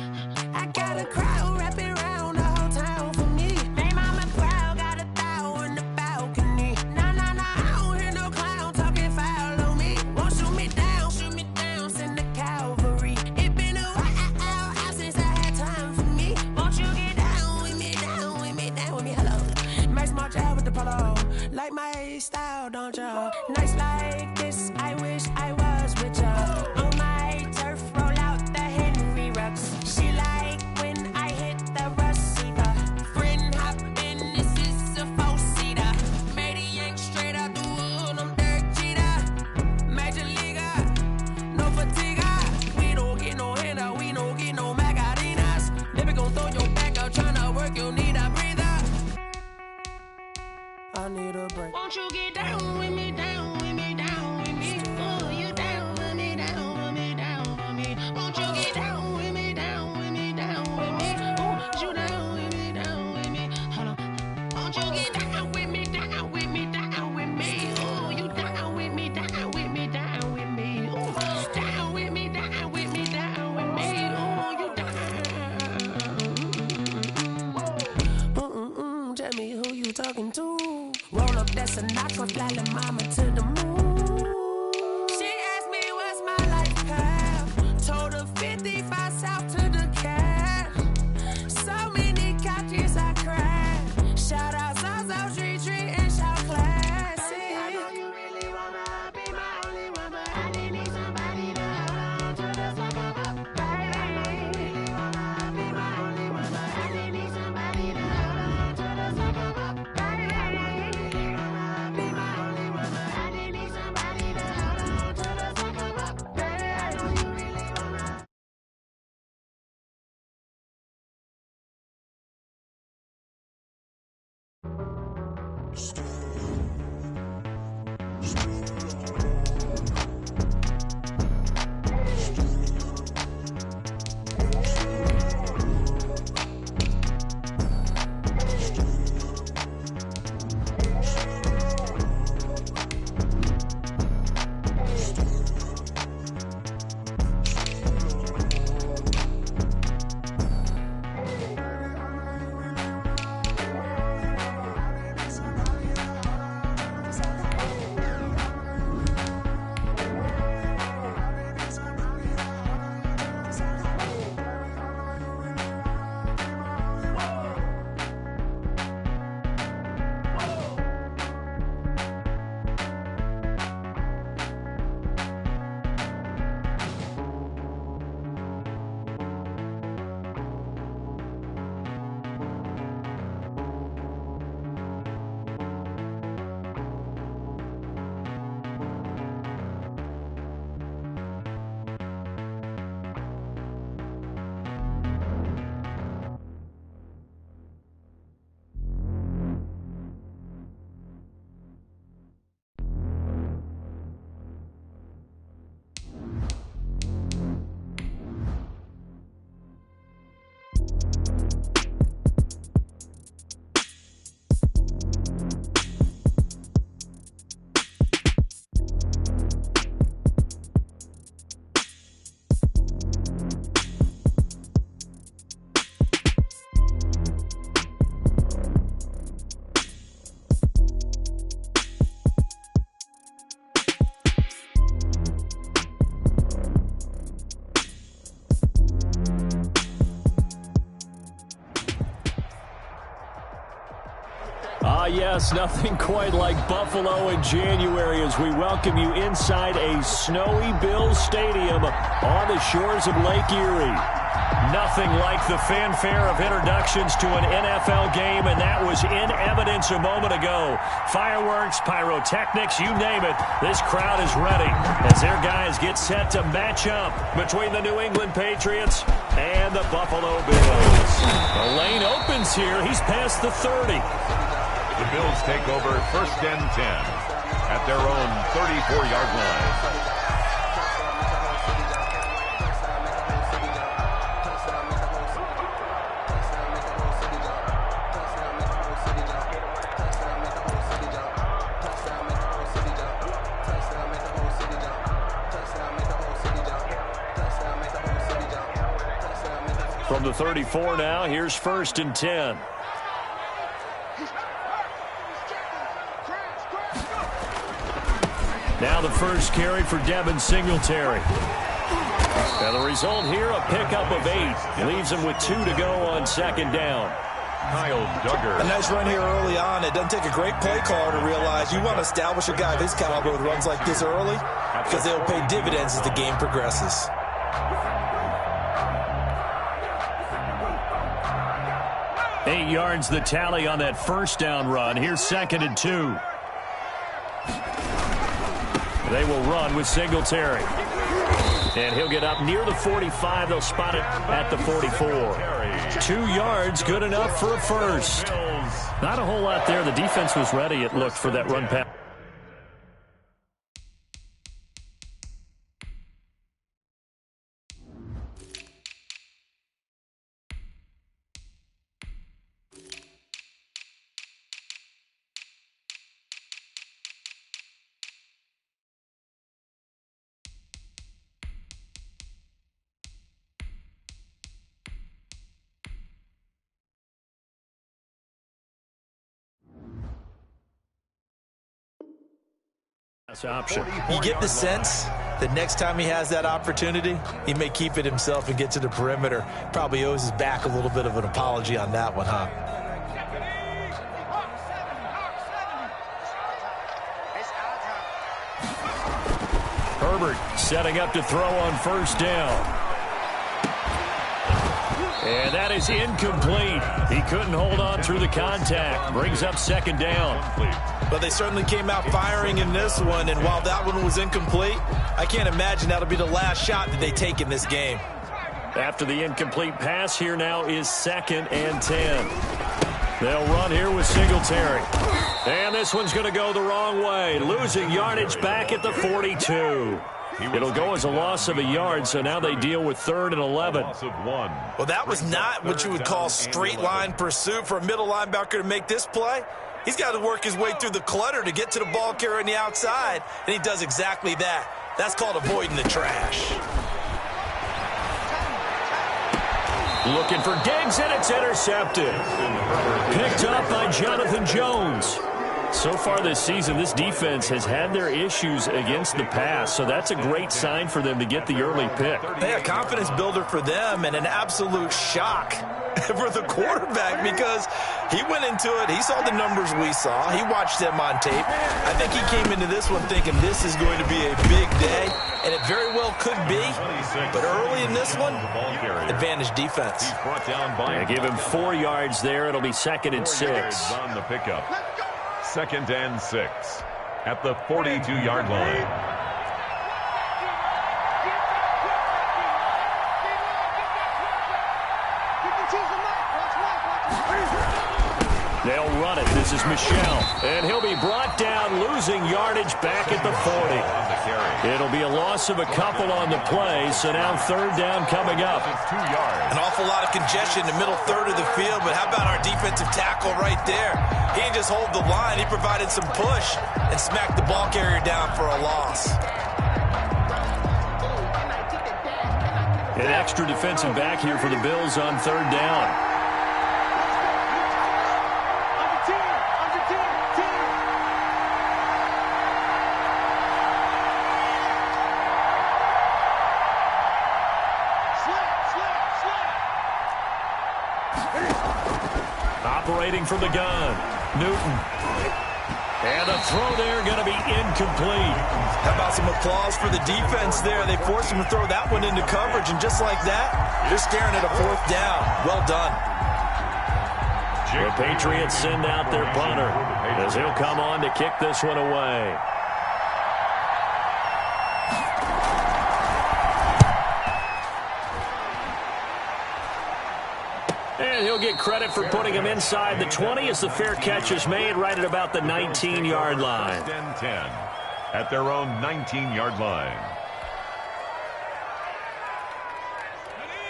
I got a crowd wrapping around the whole town for me. They mama crowd got 1,000 in the balcony. Nah, nah, nah, I don't hear no clown talking foul on me. Won't shoot me down, send the cavalry. It been a while since I had time for me. Won't you get down with me, down with me, down with me? Hello. Nice march out with the polo. Like my style, don't y'all? Nice like this, I wish I was with y'all. On my turf, roll out the Henry Rux. She like when I hit the receiver. Friend hop in, this is a four-seater. Made a yank straight out the wood, I'm Derek Jeter. Major leaguer, no fatigue. We don't get no handout, we don't get no Magarinas. Never gon' throw your back out, tryna work, you need a breather. I need a break. Won't you get down with me, down with me, down with me? Oh, you down with me, down with me, down with me. Won't you get down with me, down with me, down with me? Oh, you down with me, down with me? Hold on. Won't you get down with me, down with me, down with me? Oh, you down with me, down with me, down with me? Oh, down with me, down with me, down with me? Oh, you down. Tell me who you talking to. Roll up, that's a knock off, fly the mama to the moon. She asked me what's my life path. Told her 55 south to the cat. So many couches I cried. Shout out Zazo, Street Tree, and shout classic. I know you really wanna be my only one, but I didn't need somebody to hold on to the sucker up. Baby, I know you really wanna be my only one, but I didn't need somebody to hold on to the sucker up. Baby, I know you really wanna be my only one, but I didn't need somebody to hold on to the sucker up. Baby, I know you really wanna. Yes, nothing quite like Buffalo in January as we welcome you inside a snowy Bills stadium on the shores of Lake Erie. Nothing like the fanfare of introductions to an NFL game, and that was in evidence a moment ago. Fireworks, pyrotechnics, you name it, this crowd is ready as their guys get set to match up between the New England Patriots and the Buffalo Bills. The lane opens here. He's past the 30. The Bills take over 1st and 10 at their own 34-yard line. From the 34 now, here's 1st and 10. Now the first carry for Devin Singletary. And the result here, a pickup of 8. Leaves him with 2 to go on 2nd down. Kyle Duggar. A nice run here early on. It doesn't take a great play caller to realize you want to establish a guy of his caliber with runs like this early because they'll pay dividends as the game progresses. Eight yards the tally on that 1st down run. Here's 2nd and 2. They will run with Singletary. And he'll get up near the 45. They'll spot it at the 44. 2 yards, good enough for a first. Not a whole lot there. The defense was ready, it looked, for that run pass. Option. You get the sense that next time he has that opportunity, he may keep it himself and get to the perimeter. Probably owes his back a little bit of an apology on that one, huh? Herbert setting up to throw on 1st down. And that is incomplete. He couldn't hold on through the contact. Brings up 2nd down. But they certainly came out firing in this one, and while that one was incomplete, I can't imagine that'll be the last shot that they take in this game. After the incomplete pass, here now is 2nd and 10. They'll run here with Singletary. And this one's going to go the wrong way. Losing yardage back at the 42. It'll go as a loss of a yard, so now they deal with 3rd and 11. Well, that was not what you would call straight line pursuit for a middle linebacker to make this play. He's got to work his way through the clutter to get to the ball carrier on the outside, and he does exactly that. That's called avoiding the trash. Looking for Diggs, and it's intercepted. Picked up by Jonathan Jones. So far this season, this defense has had their issues against the pass, so that's a great sign for them to get the early pick. Hey, a confidence builder for them and an absolute shock for the quarterback because he went into it. He saw the numbers we saw. He watched them on tape. I think he came into this one thinking this is going to be a big day, and it very well could be. But early in this one, advantage defense. Yeah, give him 4 yards there. It'll be 2nd and 6. On the pickup. 2nd and 6 at the 42-yard line. They'll run it. This is Michel. And he'll be brought down, losing yardage back at the 40. It'll be a loss of a couple on the play, so now 3rd down coming up. An awful lot of congestion in the middle third of the field, but how about our defensive tackle right there? He didn't just hold the line. He provided some push and smacked the ball carrier down for a loss. An extra defensive back here for the Bills on 3rd down. Operating from the gun. Newton. And the throw there going to be incomplete. How about some applause for the defense there? They forced him to throw that one into coverage, and just like that, they're staring at a 4th down. Well done. The Patriots send out their punter as he'll come on to kick this one away. And he'll get credit for putting him inside the 20 as the fair catch is made right at about the 19-yard line. 10 at their own 19-yard line.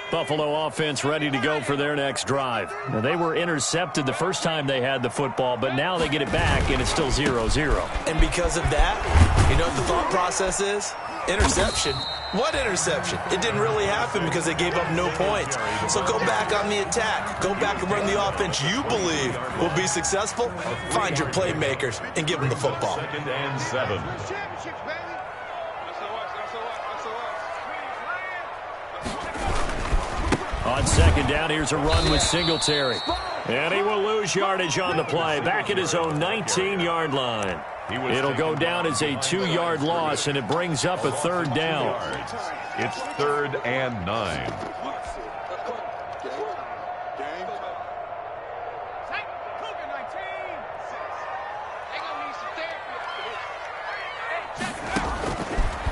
Buffalo offense ready to go for their next drive. Now, they were intercepted the first time they had the football, but now they get it back, and it's still 0-0. And because of that, you know what the thought process is? Interception. What interception? It didn't really happen because they gave up no points. So go back on the attack. Go back and run the offense you believe will be successful. Find your playmakers and give them the football. 2nd and 7. On 2nd down, here's a run with Singletary. And he will lose yardage on the play, back at his own 19-yard line. It'll go down as a 2-yard loss, and it brings up a 3rd down. It's 3rd and 9.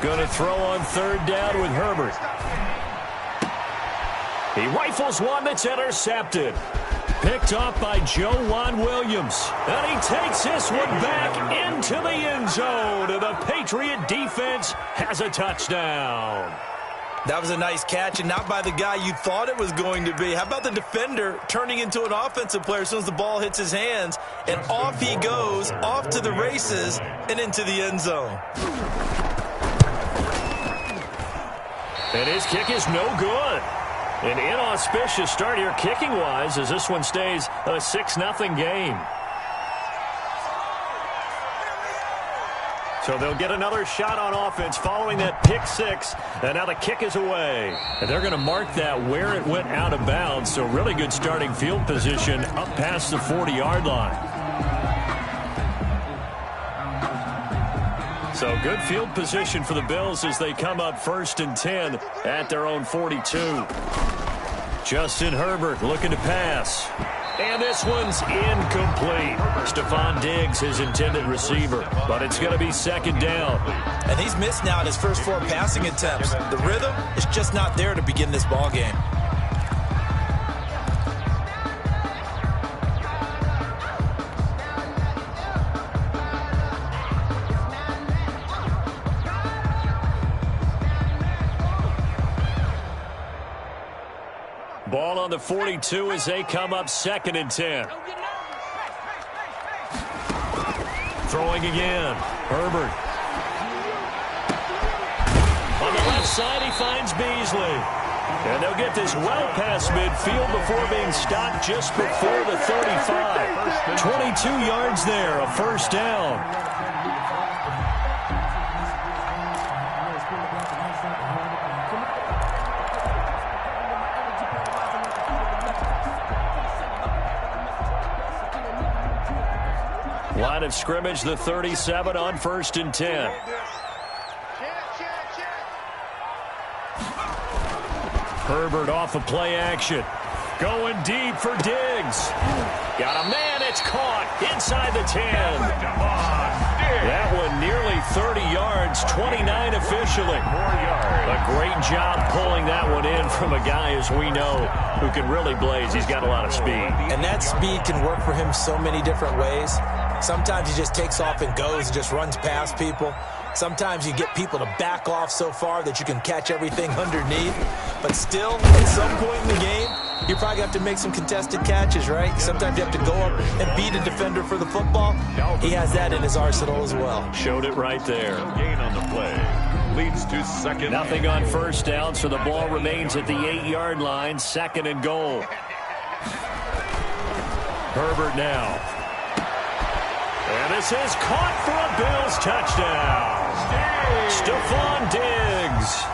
Going to throw on 3rd down with Herbert. He rifles one that's intercepted. Picked off by Joejuan Williams. And he takes this one back into the end zone. And the Patriot defense has a touchdown. That was a nice catch, and not by the guy you thought it was going to be. How about the defender turning into an offensive player as soon as the ball hits his hands, and off he goes, off to the races, and into the end zone. And his kick is no good. An inauspicious start here kicking-wise as this one stays a 6-0 game. So they'll get another shot on offense following that pick 6, and now the kick is away. And they're going to mark that where it went out of bounds, so really good starting field position up past the 40-yard line. So good field position for the Bills as they come up 1st and 10 at their own 42. Justin Herbert looking to pass. And this one's incomplete. Stephon Diggs, his intended receiver. But it's going to be 2nd down. And he's missed now in his first 4 passing attempts. The rhythm is just not there to begin this ball game. Ball on the 42 as they come up 2nd and 10. Throwing again. Herbert. On the left side, he finds Beasley. And they'll get this well past midfield before being stopped just before the 35. 22 yards there, a 1st down. Line of scrimmage, the 37 on 1st and 10. Herbert off of play action. Going deep for Diggs. Got a man, it's caught inside the 10. That one nearly 30 yards, 29 officially. A great job pulling that one in from a guy, as we know, who can really blaze. He's got a lot of speed. And that speed can work for him so many different ways. Sometimes he just takes off and goes and just runs past people. Sometimes you get people to back off so far that you can catch everything underneath. But still, at some point in the game, you probably have to make some contested catches, right? Sometimes you have to go up and beat a defender for the football. He has that in his arsenal as well. Showed it right there. Gain on the play. Leads to 2nd. Nothing on 1st down, so the ball remains at the 8-yard line. 2nd and goal. Herbert now. And this is caught for a Bills touchdown. Stephon Diggs,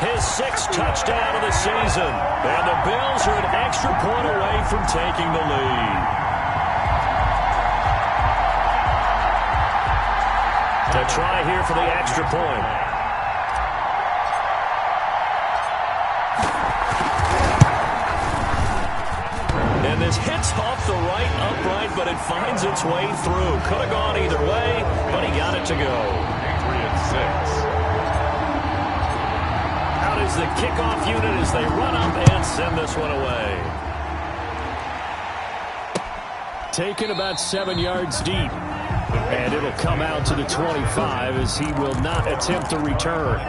his 6th touchdown of the season. And the Bills are an extra point away from taking the lead. A try here for the extra point. And this hits off the right upright, but it finds its way through. Could have gone either way, but he got it to go. Patriots 6. Out is the kickoff unit as they run up and send this one away. Taken about 7 yards deep. And it'll come out to the 25 as he will not attempt to return.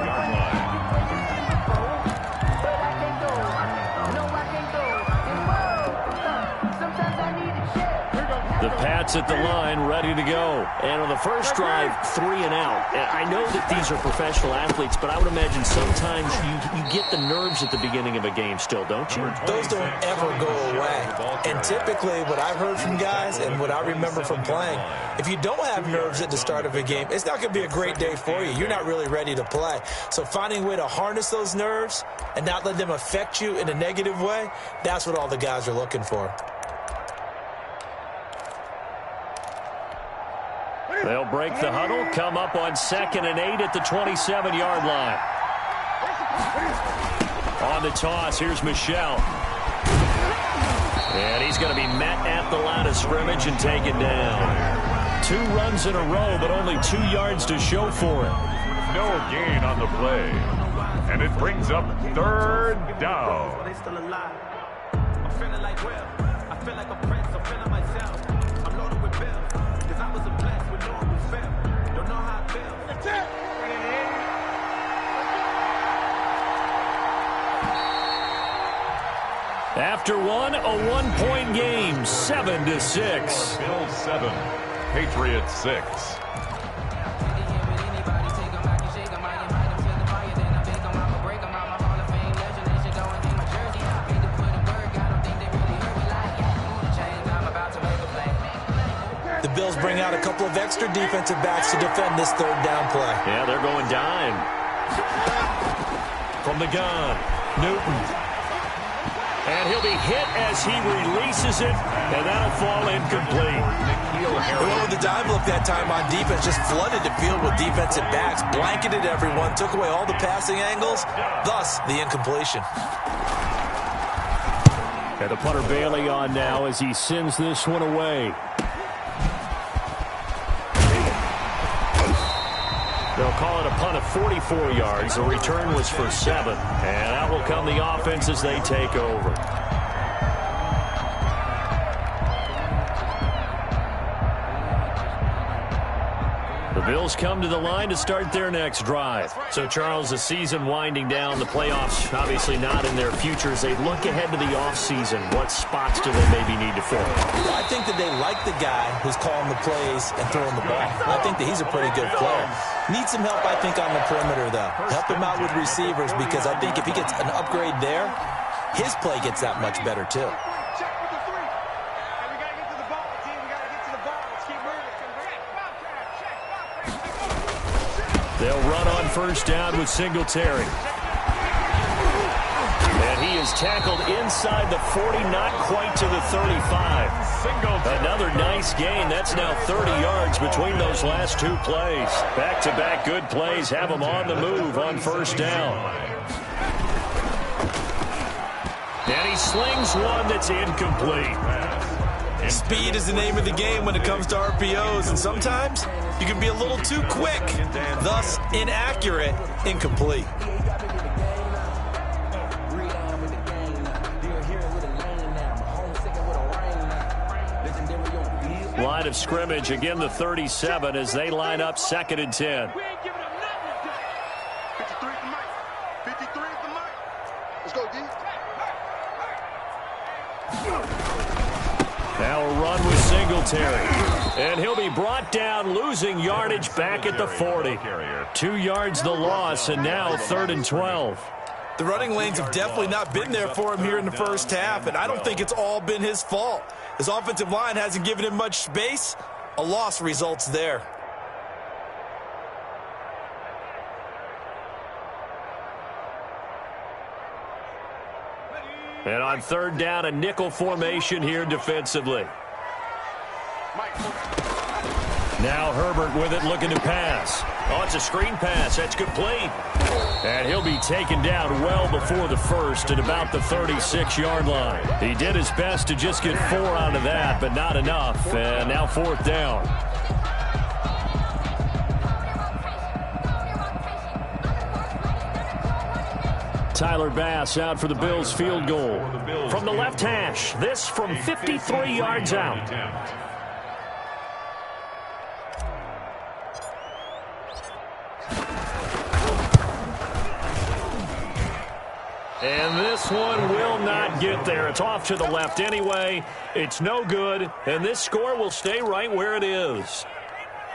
The Pats at the line, ready to go. And on the first drive, 3 and out. And I know that these are professional athletes, but I would imagine sometimes you get the nerves at the beginning of a game still, don't you? Those don't ever go away. And typically what I've heard from guys and what I remember from playing, if you don't have nerves at the start of a game, it's not going to be a great day for you. You're not really ready to play. So finding a way to harness those nerves and not let them affect you in a negative way, that's what all the guys are looking for. They'll break the huddle, come up on 2nd and 8 at the 27-yard line. On the toss, here's Michel. And he's going to be met at the line of scrimmage and taken down. 2 runs in a row, but only 2 yards to show for it. No gain on the play. And it brings up 3rd down. They still alive. I'm feeling like Will. I feel like a prince. I'm feeling myself. I'm loaded with bills. Because I was a blessed with no one who fell. Don't know how I feel. After one, a 1-point game, 7-6. Bills 7, Patriots 6. The Bills bring out a couple of extra defensive backs to defend this 3rd down play. Yeah, they're going dime. From the gun, Newton. And he'll be hit as he releases it, and that'll fall incomplete. They went with the dime look that time on defense, just flooded the field with defensive backs, blanketed everyone, took away all the passing angles, thus the incompletion. And the punter Bailey on now as he sends this one away. They'll call it a punt of 44 yards. The return was for 7. And out will come the offense as they take over. The Bills come to the line to start their next drive. So, Charles, the season winding down, the playoffs obviously not in their future. As they look ahead to the offseason, what spots do they maybe need to fill? I think that they like the guy who's calling the plays and throwing the ball. I think that he's a pretty good player. Needs some help, I think, on the perimeter, though. Help him out with receivers because I think if he gets an upgrade there, his play gets that much better, too. They'll run on first down with Singletary. And he is tackled inside the 40, not quite to the 35. Another nice gain. That's now 30 yards between those last 2 plays. Back-to-back good plays have him on the move on first down. And he slings one that's incomplete. Speed is the name of the game when it comes to RPOs, and sometimes you can be a little too quick, thus inaccurate, incomplete. Line of scrimmage, again the 37 as they line up 2nd and 10. 53 at the mic. 53 at the mic. Let's go, D. Now a run with Singletary. And he'll be brought down, losing yardage back at the 40. 2 yards the loss, and now 3rd and 12. The running lanes have definitely not been there for him here in the first half, and I don't think it's all been his fault. His offensive line hasn't given him much space. A loss results there. And on 3rd down, a nickel formation here defensively. Now Herbert with it, looking to pass. Oh, it's a screen pass. That's complete. And he'll be taken down well before the first at about the 36-yard line. He did his best to just get 4 out of that, but not enough. And now 4th down. Tyler Bass out for the Bills field goal. From the left hash, this from 53 yards out. And this one will not get there. It's off to the left anyway. It's no good, and this score will stay right where it is.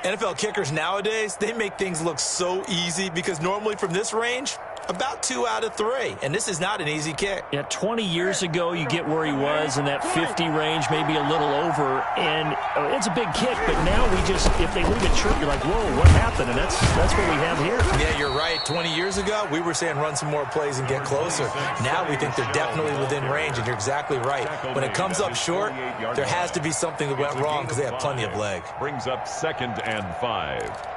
NFL kickers nowadays, they make things look so easy because normally from this range, about 2 out of 3, and this is not an easy kick. Yeah, 20 years ago, you get where he was in that 50 range, maybe a little over, and it's a big kick, but now we just, if they leave it short, you're like, whoa, what happened? And that's what we have here. Yeah, you're right. 20 years ago, we were saying run some more plays and get closer. Now we think they're definitely within range, and you're exactly right. When it comes up short, there has to be something that went wrong because they have plenty of leg. Brings up 2nd and 5.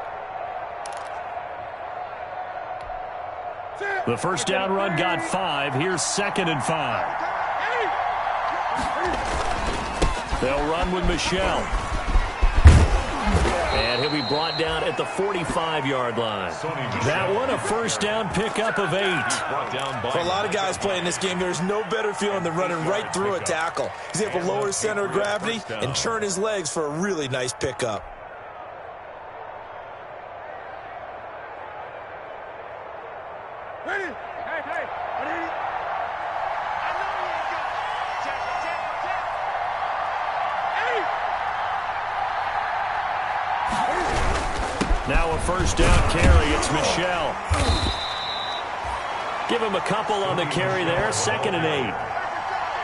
The first down run got 5. Here's 2nd and 5. They'll run with Michelle. And he'll be brought down at the 45-yard line. That one, a first down pickup of 8. For a lot of guys playing this game, there's no better feeling than running right through a tackle. He's able to lower his center of gravity and churn his legs for a really nice pickup. Now a first down carry. It's Michelle. Give him a couple on the carry there. 2nd and 8.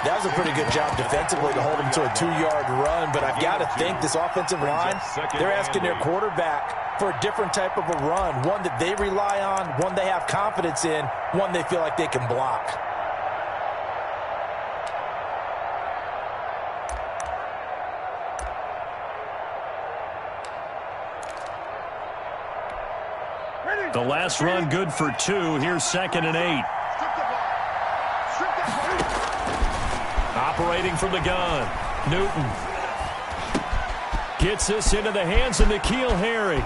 That was a pretty good job defensively to hold him to a 2-yard run, but I've got to think this offensive line, they're asking their quarterback for a different type of a run, one that they rely on, one they have confidence in, one they feel like they can block. The last run good for 2. Here's 2nd and 8. Operating from the gun. Newton gets this into the hands of N'Keal Harry.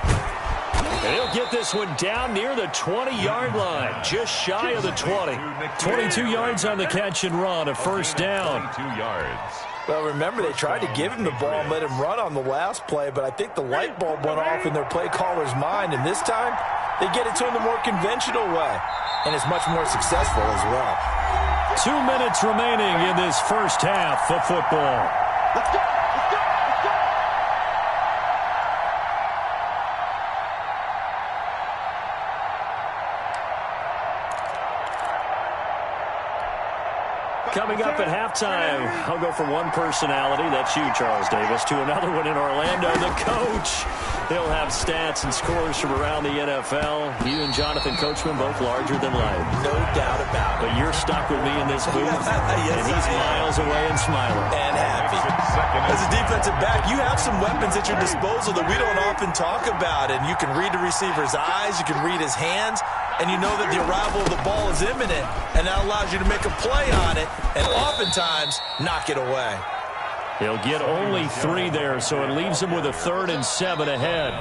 And he'll get this one down near the 20-yard line, just shy of the 20. 22 yards on the catch and run, a first down. 22 yards. Well, remember, they tried to give him the ball and let him run on the last play, but I think the light bulb went off in their play caller's mind, and this time they get it to him the more conventional way, and it's much more successful as well. 2 minutes remaining in this first half of football. Let's go! Let's go! Let's go! Coming up at halftime, I'll go from one personality, that's you, Charles Davis, to another one in Orlando, the coach. He'll have stats and scores from around the NFL. You and Jonathan Coachman, both larger than life. No doubt about it. But you're stuck with me in this booth, Yes, and he's miles away and smiling. And happy. As a defensive back, you have some weapons at your disposal that we don't often talk about, and you can read the receiver's eyes, you can read his hands, and you know that the arrival of the ball is imminent, and that allows you to make a play on it, and oftentimes knock it away. He'll get only 3 there, so it leaves him with a 3rd and 7 ahead.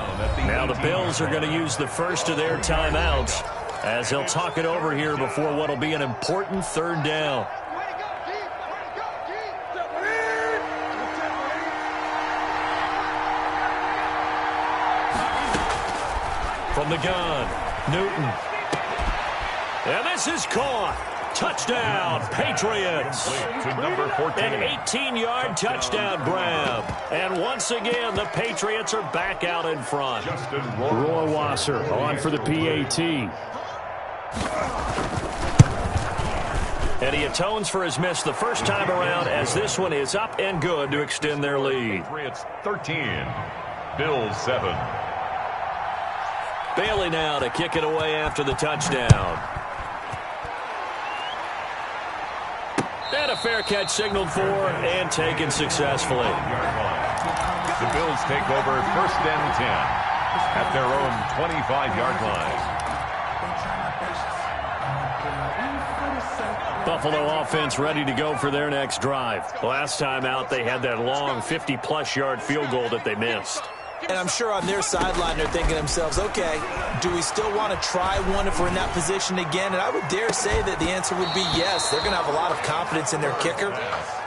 Now the Bills are going to use the first of their timeouts as they'll talk it over here before what will be an important 3rd down. From the gun, Newton. And this is caught. Touchdown, Patriots. To number 14. An 18-yard touchdown grab. And once again, the Patriots are back out in front. Rohrwasser on for the PAT. And he atones for his miss the first time around as this one is up and good to extend their lead. Patriots 13. Bills 7. Bailey now to kick it away after the touchdown. And a fair catch signaled for and taken successfully. The Bills take over first and 10 at their own 25-yard line. Buffalo offense ready to go for their next drive. Last time out, they had that long 50-plus yard field goal that they missed. And I'm sure on their sideline they're thinking to themselves, okay, do we still want to try one if we're in that position again? And I would dare say that the answer would be yes. They're going to have a lot of confidence in their kicker.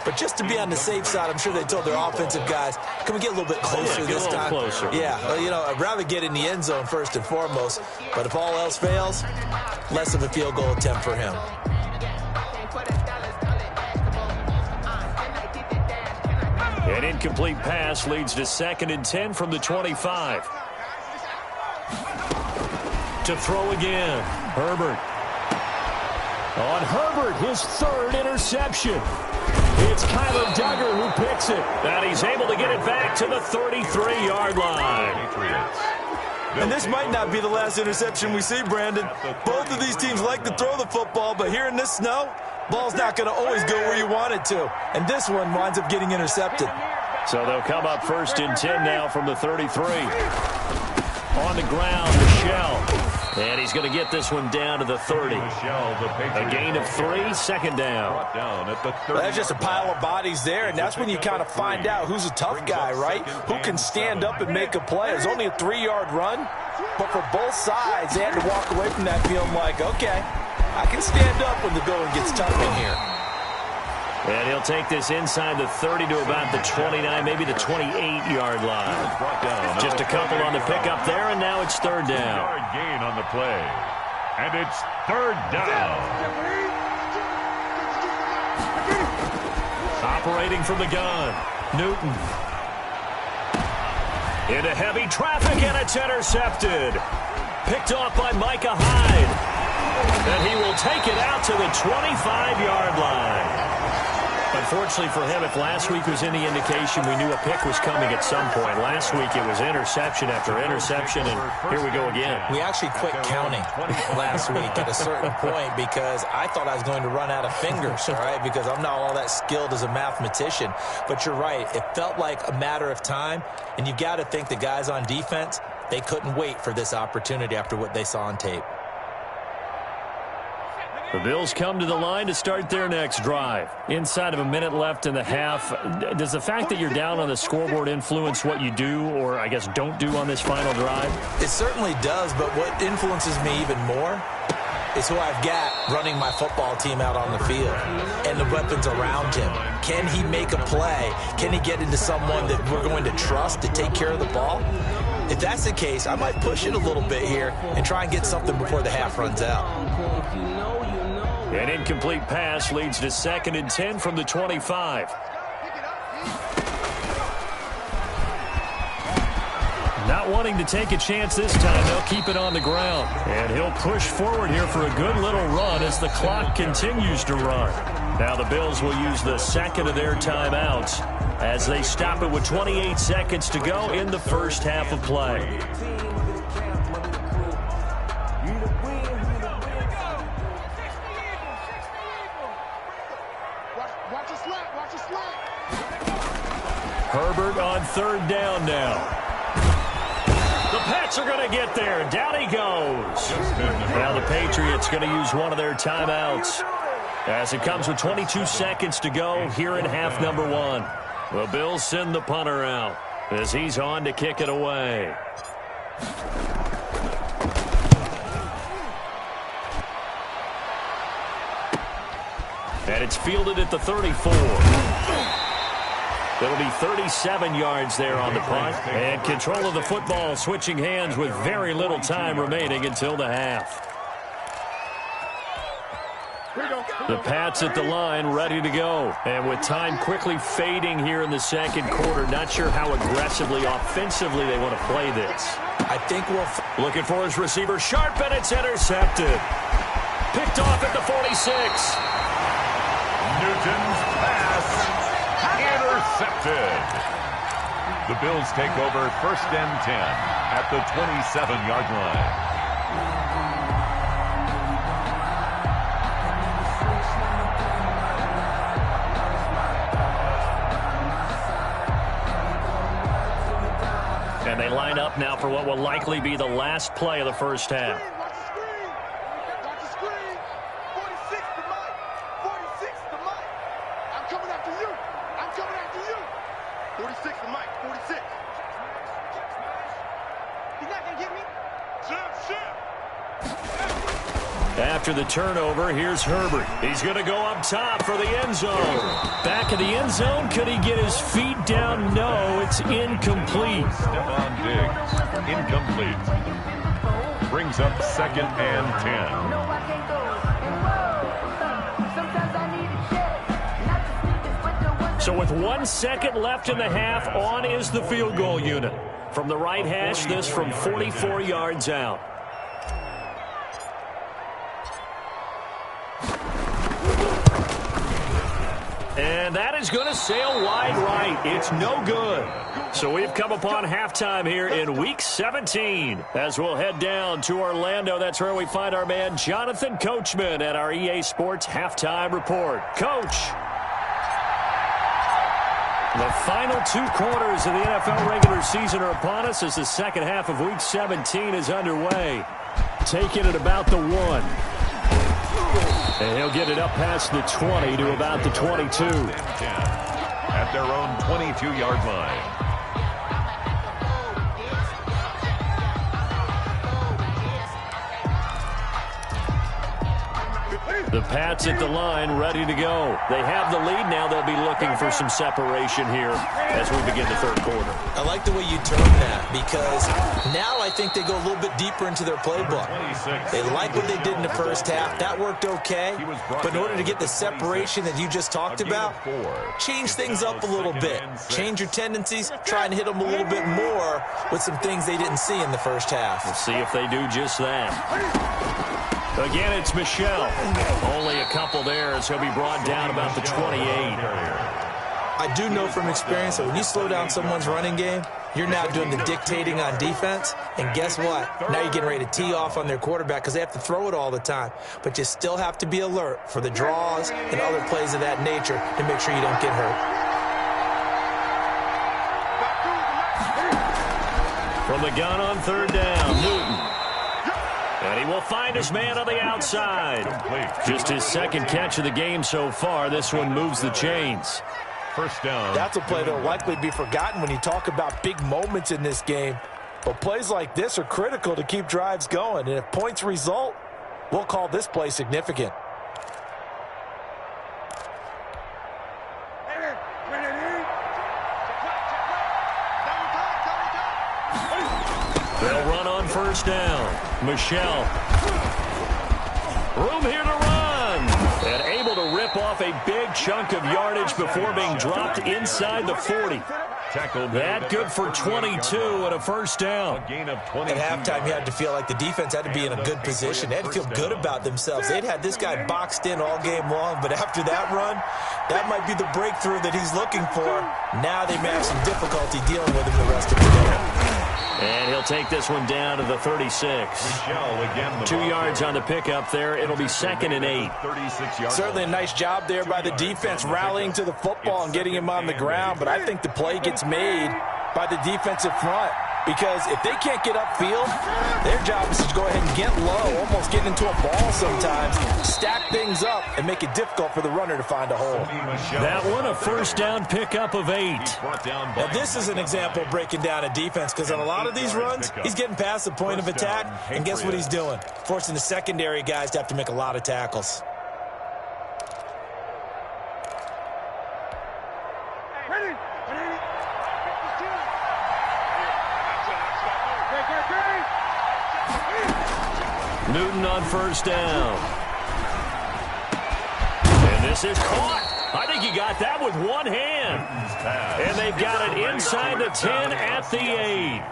But just to be on the safe side, I'm sure they told their offensive guys, can we get a little bit closer this time? Closer. Yeah, well, you know, I'd rather get in the end zone first and foremost. But if all else fails, less of a field goal attempt for him. An incomplete pass leads to 2nd and 10 from the 25. To throw again. Herbert. On Herbert, his 3rd interception. It's Kyler Duggar who picks it. And he's able to get it back to the 33-yard line. And this might not be the last interception we see, Brandon. Both of these teams like to throw the football, but here in this snow, ball's not going to always go where you want it to. And this one winds up getting intercepted. So they'll come up 1st and 10 now from the 33. On the ground, Michelle. And he's going to get this one down to the 30. A gain of 3, 2nd down. Well, that's just a pile of bodies there, and that's when you kind of find out who's a tough guy, right? Who can stand up and make a play. It's only a 3-yard run, but for both sides, they had to walk away from that feeling like, okay, I can stand up when the going gets tough in here. And he'll take this inside the 30 to about the 29, maybe the 28-yard line. Just a couple on the pickup there, and now it's 3rd down. Gain on the play. And it's 3rd down. Operating from the gun, Newton. Into heavy traffic, and it's intercepted. Picked off by Micah Hyde. And he will take it out to the 25-yard line. Unfortunately for him, if last week was any indication, we knew a pick was coming at some point. Last week it was interception after interception, and here we go again. We actually quit counting last week at a certain point because I thought I was going to run out of fingers, all right, because I'm not all that skilled as a mathematician. But you're right. It felt like a matter of time, and you've got to think the guys on defense, they couldn't wait for this opportunity after what they saw on tape. The Bills come to the line to start their next drive. Inside of a minute left in the half, does the fact that you're down on the scoreboard influence what you do or, I guess, don't do on this final drive? It certainly does, but what influences me even more is who I've got running my football team out on the field and the weapons around him. Can he make a play? Can he get into someone that we're going to trust to take care of the ball? If that's the case, I might push it a little bit here and try and get something before the half runs out. An incomplete pass leads to 2nd and 10 from the 25. Not wanting to take a chance this time, they'll keep it on the ground. And he'll push forward here for a good little run as the clock continues to run. Now the Bills will use the 2nd of their timeouts as they stop it with 28 seconds to go in the first half of play. Herbert on 3rd down now. The Pats are going to get there. Down he goes. Now the Patriots going to use one of their timeouts as it comes with 22 seconds to go here in half number 1. The Bills send the punter out as he's on to kick it away. And it's fielded at the 34. It'll be 37 yards there on the punt. And control of the football switching hands with very little time remaining until the half. The Pats at the line ready to go. And with time quickly fading here in the second quarter, not sure how aggressively, offensively they want to play this. I think we'll... Looking for his receiver, sharp, and it's intercepted. Picked off at the 46. Newton's pass. Intercepted. The Bills take over 1st and 10 at the 27-yard line. up now for what will likely be the last play of the first half. Watch the screen. Watch the screen. 46 to Mike. 46 to Mike. I'm coming after you. I'm coming after you. 46 to Mike. 46. He's not going to get me. Shit. After the turnover, here's Herbert. He's going to go up top for the end zone. Back in the end zone, could he get his feet down? No, it's incomplete. Stephon Diggs, incomplete. Brings up 2nd and 10. So with 1 second left in the half, on is the field goal unit. From the right hash, this from 44 yards out. And that is going to sail wide right. It's no good. So we've come upon halftime here in Week 17. As we'll head down to Orlando, that's where we find our man Jonathan Coachman at our EA Sports Halftime Report. Coach. The final 2 quarters of the NFL regular season are upon us as the second half of Week 17 is underway. Taking it about the 1. And he'll get it up past the 20 to about the 22. At their own 22-yard line. The Pats at the line, ready to go. They have the lead now. They'll be looking for some separation here as we begin the third quarter. I like the way you term that because now I think they go a little bit deeper into their playbook. They like what they did in the first half. That worked okay. But in order to get the separation that you just talked about, change things up a little bit. Change your tendencies. Try and hit them a little bit more with some things they didn't see in the first half. We'll see if they do just that. Again, it's Michel. Only a couple there as he'll be brought down about the 28. I do know from experience that when you slow down someone's running game, you're now doing the dictating on defense. And guess what? Now you're getting ready to tee off on their quarterback because they have to throw it all the time. But you still have to be alert for the draws and other plays of that nature to make sure you don't get hurt. From the gun on third down, Newton. And he will find his man on the outside. Just his second catch of the game so far. This one moves the chains. First down. That's a play that will likely be forgotten when you talk about big moments in this game. But plays like this are critical to keep drives going. And if points result, we'll call this play significant. They'll run on first down. Michel. Room here to run. And able to rip off a big chunk of yardage before being dropped inside the 40. That good for 22 and a first down. At halftime, you had to feel like the defense had to be in a good position. They had to feel good about themselves. They'd had this guy boxed in all game long, but after that run, that might be the breakthrough that he's looking for. Now they may have some difficulty dealing with him the rest of the day. And he'll take this one down to the 36. 2 yards on the pickup there. It'll be 2nd and 8. Certainly a nice job there by the defense rallying to the football and getting him on the ground. But I think the play gets made by the defensive front. Because if they can't get upfield, their job is to go ahead and get low, almost get into a ball sometimes, stack things up, and make it difficult for the runner to find a hole. That one, a first down pickup of 8. Now, this is an example of breaking down a defense because on a lot of these runs, he's getting past the point of attack, and guess what he's doing? Forcing the secondary guys to have to make a lot of tackles. Newton on first down. And this is caught. I think he got that with one hand. And they've got it inside the 10 at the 8.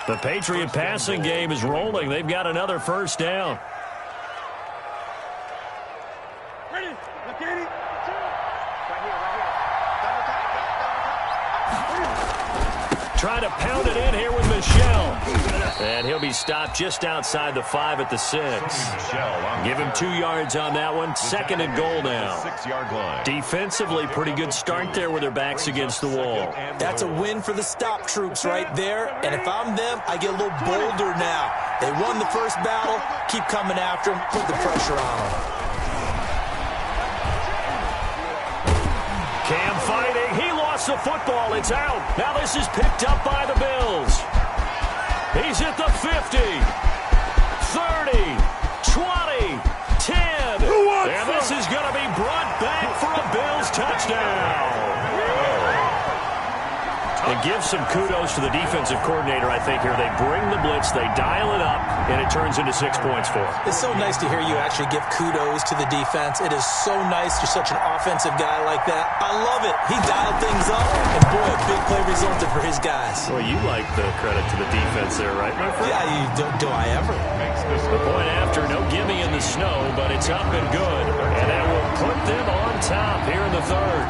The Patriot passing game is rolling. They've got another first down. Trying to pound it in here with Michel. And he'll be stopped just outside the 5 at the 6. Give him 2 yards on that one. 2nd and goal now. 6-yard line. Defensively, pretty good start there with their backs against the wall. That's a win for the stop troops right there. And if I'm them, I get a little bolder now. They won the first battle. Keep coming after them. Put the pressure on them. Cam fighting. He lost the football. It's out. Now this is picked up by the Bills. He's at the 50, 30, 20, 10. And this is going to be brought back for a Bills touchdown. And give some kudos to the defensive coordinator, I think, here. They bring the blitz, they dial it up, and it turns into 6 points for them. It's so nice to hear you actually give kudos to the defense. It is so nice. You're such an offensive guy like that. I love it. He dialed things up, and boy, a big play resulted for his guys. Well, you like the credit to the defense there, right, my friend? Yeah, do I ever? The point after, no gimme in the snow, but it's up and good. And that will put them on top here in the 3rd.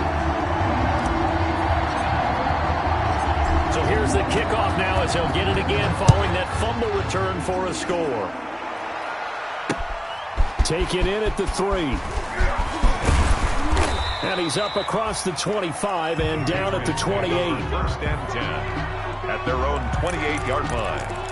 So here's the kickoff now as they'll get it again following that fumble return for a score. Take it in at the 3. And he's up across the 25 and down at the 28. 1st and 10 at their own 28-yard line.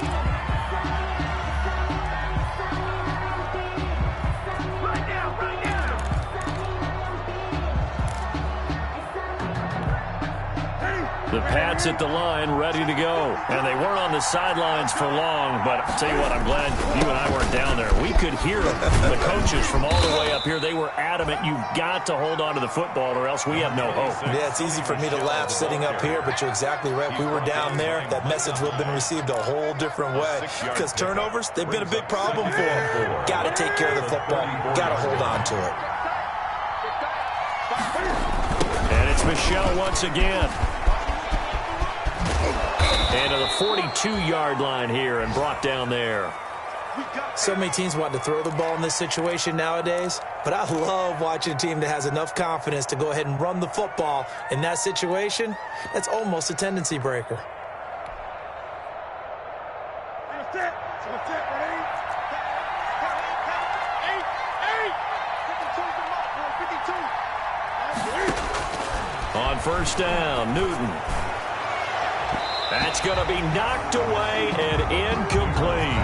The Pats at the line, ready to go. And they weren't on the sidelines for long, but I'll tell you what, I'm glad you and I weren't down there. We could hear the coaches from all the way up here. They were adamant, you've got to hold on to the football or else we have no hope. Yeah, it's easy for me to laugh sitting up here, but you're exactly right. If we were down there, that message would have been received a whole different way. Because turnovers, they've been a big problem for them. Got to take care of the football. Got to hold on to it. And it's Michel once again. And to the 42-yard line here and brought down there. So many teams want to throw the ball in this situation nowadays, but I love watching a team that has enough confidence to go ahead and run the football. In that situation, that's almost a tendency breaker. On 1st down, Newton. That's going to be knocked away and incomplete.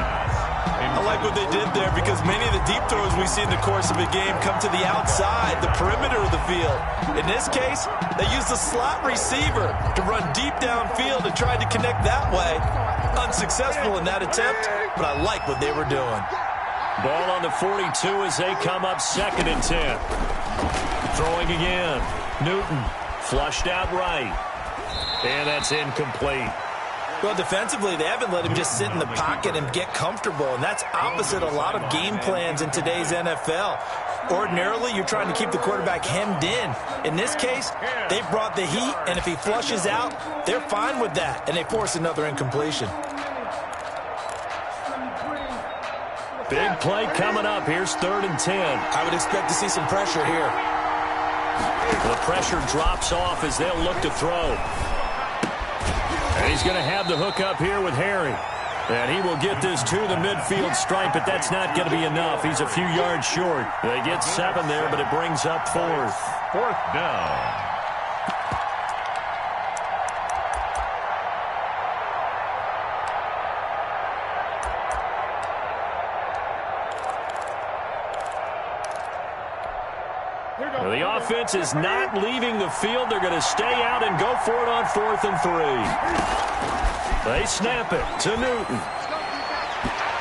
I like what they did there because many of the deep throws we see in the course of a game come to the outside, the perimeter of the field. In this case, they used the slot receiver to run deep downfield and tried to connect that way. Unsuccessful in that attempt, but I like what they were doing. Ball on the 42 as they come up 2nd and 10. Throwing again. Newton flushed out right. And that's incomplete. Well, defensively, they haven't let him just sit in the pocket and get comfortable, and that's opposite a lot of game plans in today's NFL. Ordinarily, you're trying to keep the quarterback hemmed in. In this case, they brought the heat, and if he flushes out, they're fine with that, and they force another incompletion. Big play coming up. Here's 3rd and 10. I would expect to see some pressure here. The pressure drops off as they'll look to throw. And he's going to have the hook up here with Harry. And he will get this to the midfield stripe, but that's not going to be enough. He's a few yards short. They get 7 there, but it brings up 4th. 4th down. Well, the offense is not leaving the field. They're going to stay out and go for it on 4th and 3. They snap it to Newton.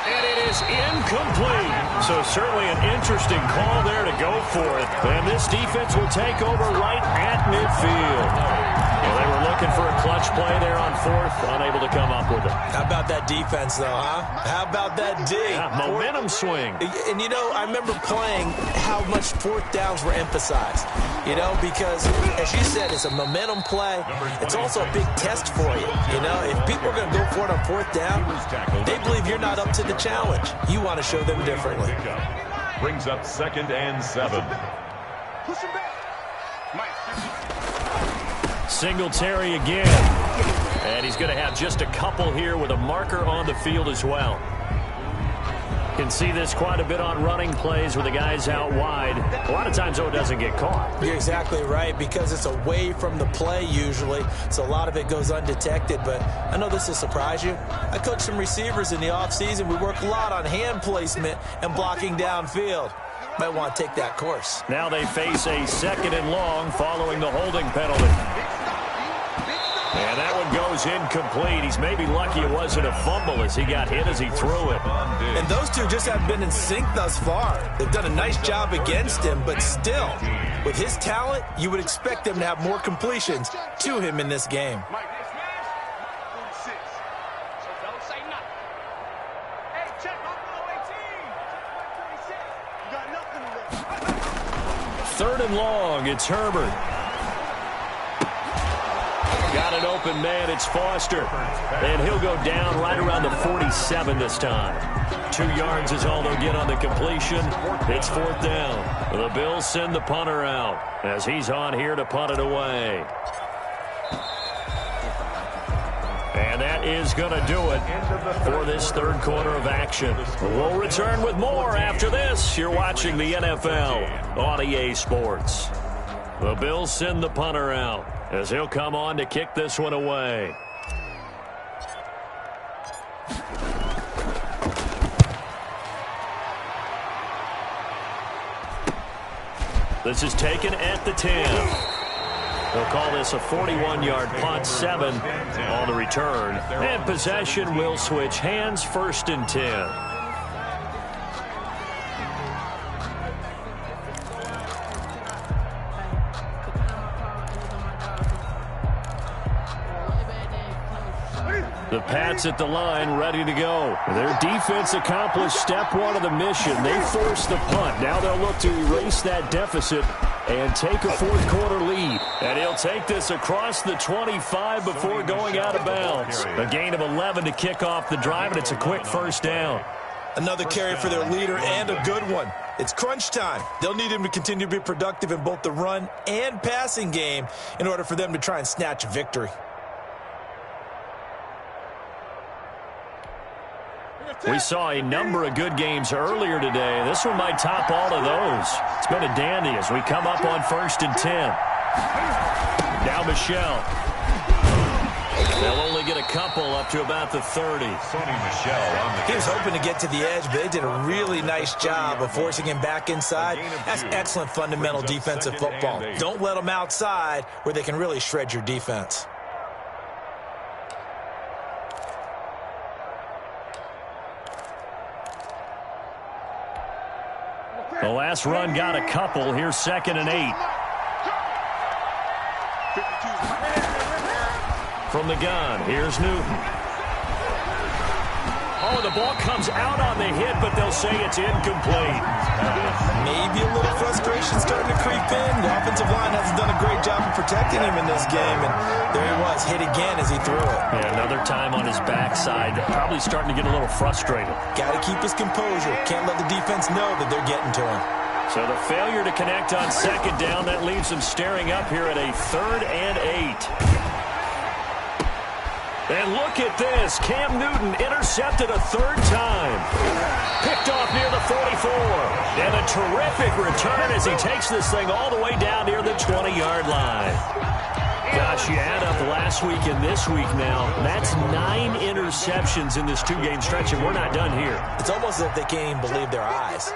And it is incomplete. So certainly an interesting call there to go for it. And this defense will take over right at midfield. Well, they were looking for a clutch play there on 4th, unable to come up with it. How about that defense, though, huh? How about that D? Yeah, momentum swing. And, you know, I remember playing how much 4th downs were emphasized, you know, because, as you said, it's a momentum play. It's also a big test for you, you know. If people are going to go for it on 4th down, they believe you're not up to the challenge. You want to show them differently. Brings up 2nd and 7. Push him back. Mike. Singletary again. And he's going to have just a couple here with a marker on the field as well. Can see this quite a bit on running plays where the guy's out wide. A lot of times, though, it doesn't get caught. You're exactly right, because it's away from the play usually, so a lot of it goes undetected. But I know this will surprise you. I coach some receivers in the offseason. We work a lot on hand placement and blocking downfield. Might want to take that course. Now they face a 2nd and long following the holding penalty. And that one goes incomplete. He's maybe lucky it wasn't a fumble as he got hit as he threw it. And those two just haven't been in sync thus far. They've done a nice job against him, but still, with his talent, you would expect them to have more completions to him in this game. Third and long, it's Herbert. Got an open man, it's Foster. And he'll go down right around the 47 this time. 2 yards is all they'll get on the completion. It's 4th down. The Bills send the punter out as he's on here to punt it away. And that is going to do it for this third quarter of action. We'll return with more after this. You're watching the NFL on EA Sports. The Bills send the punter out as he'll come on to kick this one away. This is taken at the 10. They'll call this a 41-yard punt, 7 on the return. And possession will switch hands, 1st and 10. The Pats at the line, ready to go. Their defense accomplished step 1 of the mission. They forced the punt. Now they'll look to erase that deficit and take a 4th quarter lead. And he'll take this across the 25 before going out of bounds. A gain of 11 to kick off the drive, and it's a quick 1st down. Another carry for their leader, and a good one. It's crunch time. They'll need him to continue to be productive in both the run and passing game in order for them to try and snatch a victory. We saw a number of good games earlier today. This one might top all of those. It's been a dandy as we come up on 1st and 10. Now Michelle. They'll only get a couple up to about the 30. He was hoping to get to the edge, but they did a really nice job of forcing him back inside. That's excellent fundamental defensive football. Don't let them outside where they can really shred your defense. The last run got a couple. Here's 2nd and 8. From the gun, here's Newton. Oh, the ball comes out on the hit, but they'll say it's incomplete. Maybe a little frustration starting to creep in. The offensive line hasn't done a great job of protecting him in this game, and there he was, hit again as he threw it. Yeah, another time on his backside, probably starting to get a little frustrated. Got to keep his composure. Can't let the defense know that they're getting to him. So the failure to connect on 2nd down, that leaves them staring up here at a 3rd and 8. And look at this. Cam Newton intercepted a 3rd time. Picked off near the 44. And a terrific return as he takes this thing all the way down near the 20-yard line. Gosh, you add up last week and this week now. That's 9 interceptions in this 2-game stretch, and we're not done here. It's almost as if they can't even believe their eyes.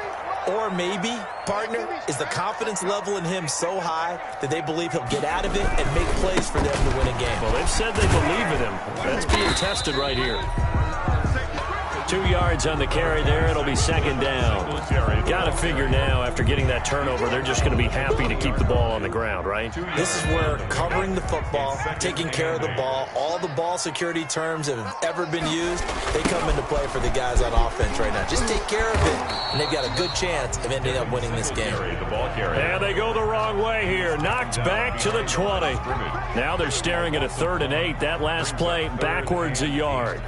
Or maybe, partner, is the confidence level in him so high that they believe he'll get out of it and make plays for them to win a game. Well, they've said they believe in him. That's being tested right here. 2 yards on the carry there. It'll be 2nd down. Got to figure now, after getting that turnover, they're just going to be happy to keep the ball on the ground, right? This is where covering the football, taking care of the ball, all the ball security terms that have ever been used, they come into play for the guys on offense right now. Just take care of it, and they've got a good chance of ending up winning this game. And they go the wrong way here. Knocked back to the 20. Now they're staring at a 3rd and 8. That last play backwards a yard.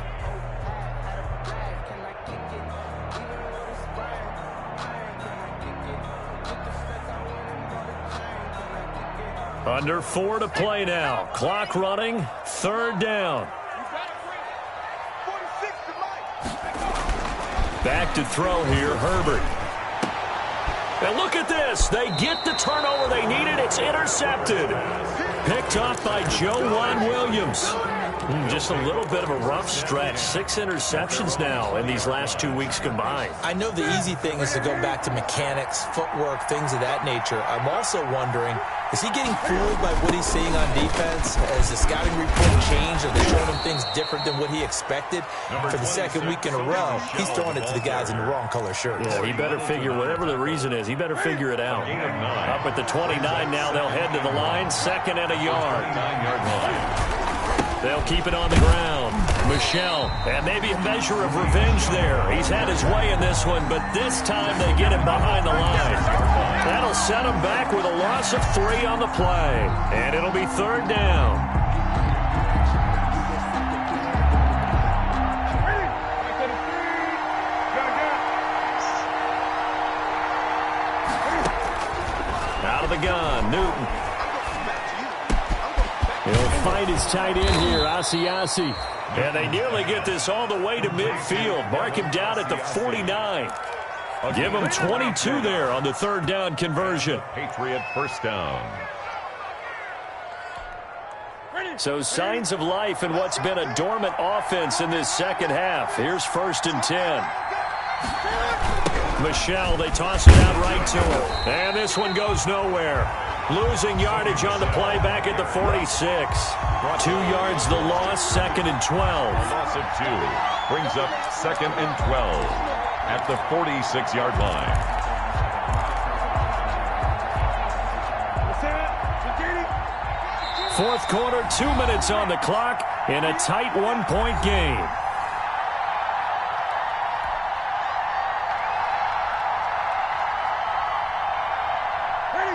Under 4 to play now. Clock running. 3rd down. Back to throw here, Herbert. And look at this. They get the turnover they needed. It's intercepted. Picked off by Joe Williams. Just a little bit of a rough stretch. 6 interceptions now in these last 2 weeks combined. I know the easy thing is to go back to mechanics, footwork, things of that nature. I'm also wondering, is he getting fooled by what he's seeing on defense? Has the scouting report changed? Are they showing him things different than what he expected? For the second week in a row, he's throwing it to the guys in the wrong color shirts. Yeah, he better figure, whatever the reason is, he better figure it out. Up at the 29 now, they'll head to the line. 2nd and a yard. 9-yard line. They'll keep it on the ground. Michel, and maybe a measure of revenge there. He's had his way in this one, but this time they get him behind the line. That'll set him back with a loss of 3 on the play. And it'll be 3rd down. Out of the gun, Newton. He'll fight his tight end here, Asiasi. And they nearly get this all the way to midfield. Mark him down at the 49. Give him 22 there on the 3rd down conversion. Patriot 1st down. So signs of life in what's been a dormant offense in this second half. Here's 1st and 10. Michel, they toss it out right to him. And this one goes nowhere. Losing yardage on the play back at the 46. 2 yards the loss, 2nd and 12. Loss of 2 brings up 2nd and 12 at the 46-yard line. 4th quarter, 2 minutes on the clock in a tight 1-point game.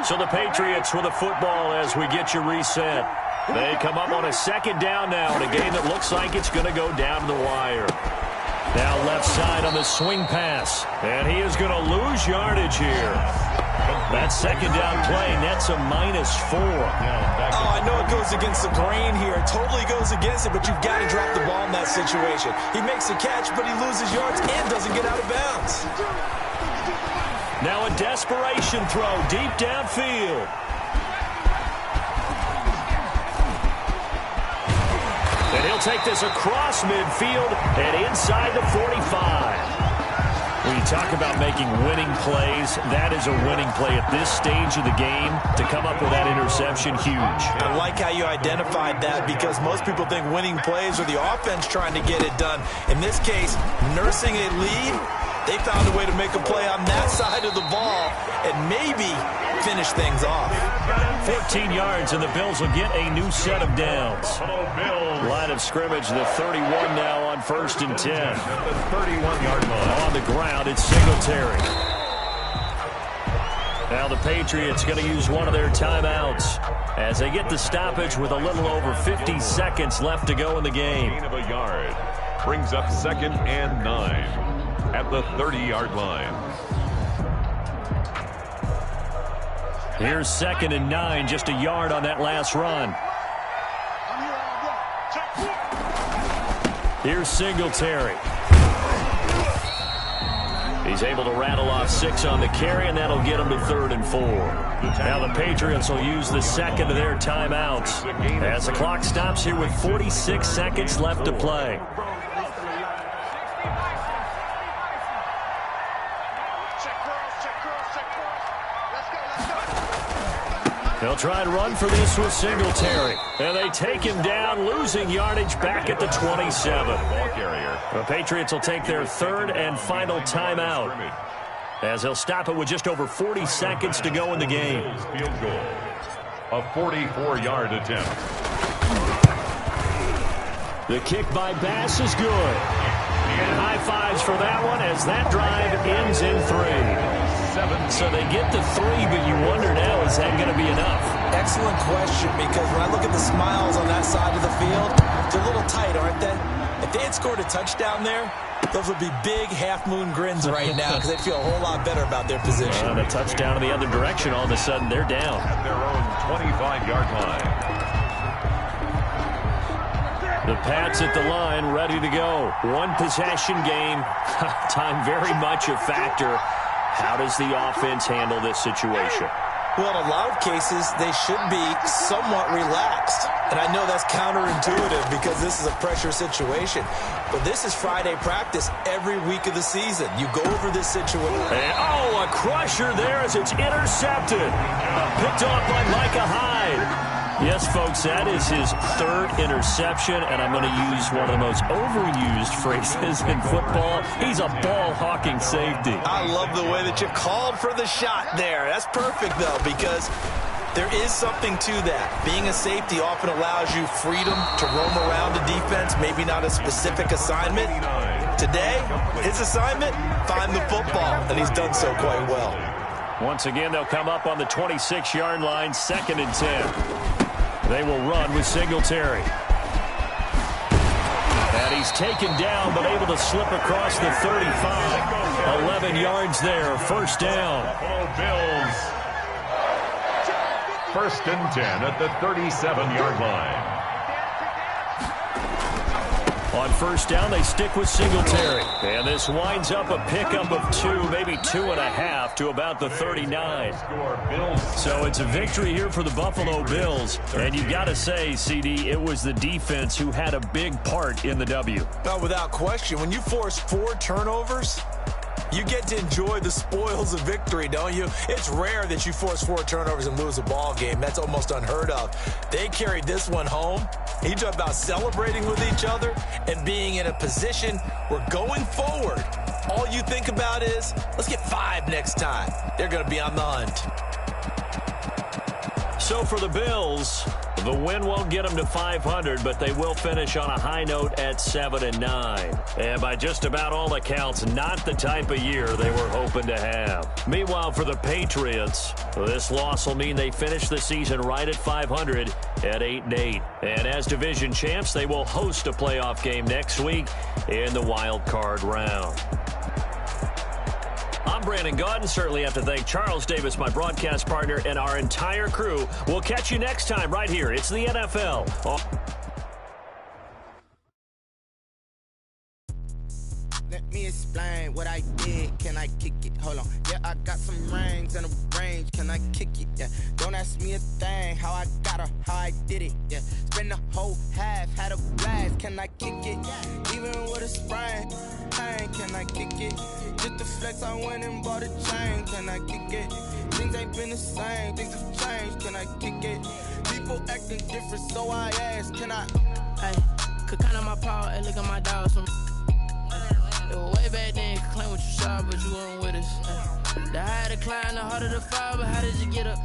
So the Patriots with the football as we get you reset. They come up on a 2nd down now in a game that looks like it's going to go down to the wire. Now left side on the swing pass. And he is going to lose yardage here. That 2nd down play nets a -4. Oh, I know it goes against the grain here. It totally goes against it, but you've got to drop the ball in that situation. He makes a catch, but he loses yards and doesn't get out of bounds. Now a desperation throw deep downfield. And he'll take this across midfield and inside the 45. When you talk about making winning plays, that is a winning play at this stage of the game. To come up with that interception, huge. I like how you identified that because most people think winning plays are the offense trying to get it done. In this case, nursing a lead, they found a way to make a play on that side of the ball and maybe finish things off. 14 yards, and the Bills will get a new set of downs. Line of scrimmage, the 31 now on 1st and 10. The 31-yard line. On the ground, it's Singletary. Now the Patriots going to use one of their timeouts as they get the stoppage with a little over 50 seconds left to go in the game. Gain of a yard brings up 2nd and 9. At the 30-yard line. Here's 2nd and 9, just a yard on that last run. Here's Singletary. He's able to rattle off 6 on the carry, and that'll get him to 3rd and 4. Now the Patriots will use the 2nd of their timeouts as the clock stops here with 46 seconds left to play. They'll try and run for this with Singletary. And they take him down, losing yardage back at the 27. Ball carrier. The Patriots will take their 3rd and final timeout as they'll stop it with just over 40 seconds to go in the game. Field goal. A 44-yard attempt. The kick by Bass is good. And high fives for that one as that drive ends in 3. So they get the 3, but you wonder now, is that going to be enough? Excellent question, because when I look at the smiles on that side of the field, they're a little tight, aren't they? If they had scored a touchdown there, Those would be big half-moon grins right now because they'd feel a whole lot better about their position. And a touchdown in the other direction, all of a sudden they're down. At their own 25-yard line. The Pats at the line, ready to go. One possession game. Time very much a factor. How does the offense handle this situation? Well, in a lot of cases, they should be somewhat relaxed. And I know that's counterintuitive because this is a pressure situation. But this is Friday practice every week of the season. You go over this situation. And, a crusher there as it's intercepted. Picked off by Micah Hyde. Yes, folks, that is his third interception, and I'm going to use one of the most overused phrases in football. He's a ball-hawking safety. I love the way that you called for the shot there. That's perfect, though, because there is something to that. Being a safety often allows you freedom to roam around the defense, maybe not a specific assignment. Today, his assignment, find the football, and he's done so quite well. Once again, they'll come up on the 26-yard line, 2nd and 10. They will run with Singletary. And he's taken down, but able to slip across the 35. 11 yards there, first down. Bills. 1st and 10 at the 37-yard line. On first down, they stick with Singletary. And this winds up a pickup of 2, maybe 2.5 to about the 39. So it's a victory here for the Buffalo Bills. And you got to say, CD, it was the defense who had a big part in the W. No, without question. When you force 4 turnovers, you get to enjoy the spoils of victory, don't you? It's rare that you force 4 turnovers and lose a ball game. That's almost unheard of. They carried this one home. You talk about celebrating with each other and being in a position where going forward, all you think about is, let's get 5 next time. They're going to be on the hunt. So for the Bills, the win won't get them to 500, but they will finish on a high note at 7-9. And by just about all accounts, not the type of year they were hoping to have. Meanwhile, for the Patriots, this loss will mean they finish the season right at 500 at 8-8. And as division champs, they will host a playoff game next week in the wild card round. I'm Brandon Gaudin. Certainly have to thank Charles Davis, my broadcast partner, and our entire crew. We'll catch you next time right here. It's the NFL. Let me explain what I did. Can I kick it? Hold on. Yeah, I got some rings and a range. Can I kick it? Yeah. Don't ask me a thing. How I got her, how I did it. Yeah. Spend the whole half, had a blast. Can I kick it? Even with a sprain. Can I kick it? Just the flex, I went and bought a chain. Can I kick it? Things ain't been the same. Things have changed. Can I kick it? People acting different, so I ask. Can I? Hey, could count on my power and look at my dogs. It was way back then, you could claim what you saw, but you weren't with us. The higher the climb, the harder the fall, but how did you get up?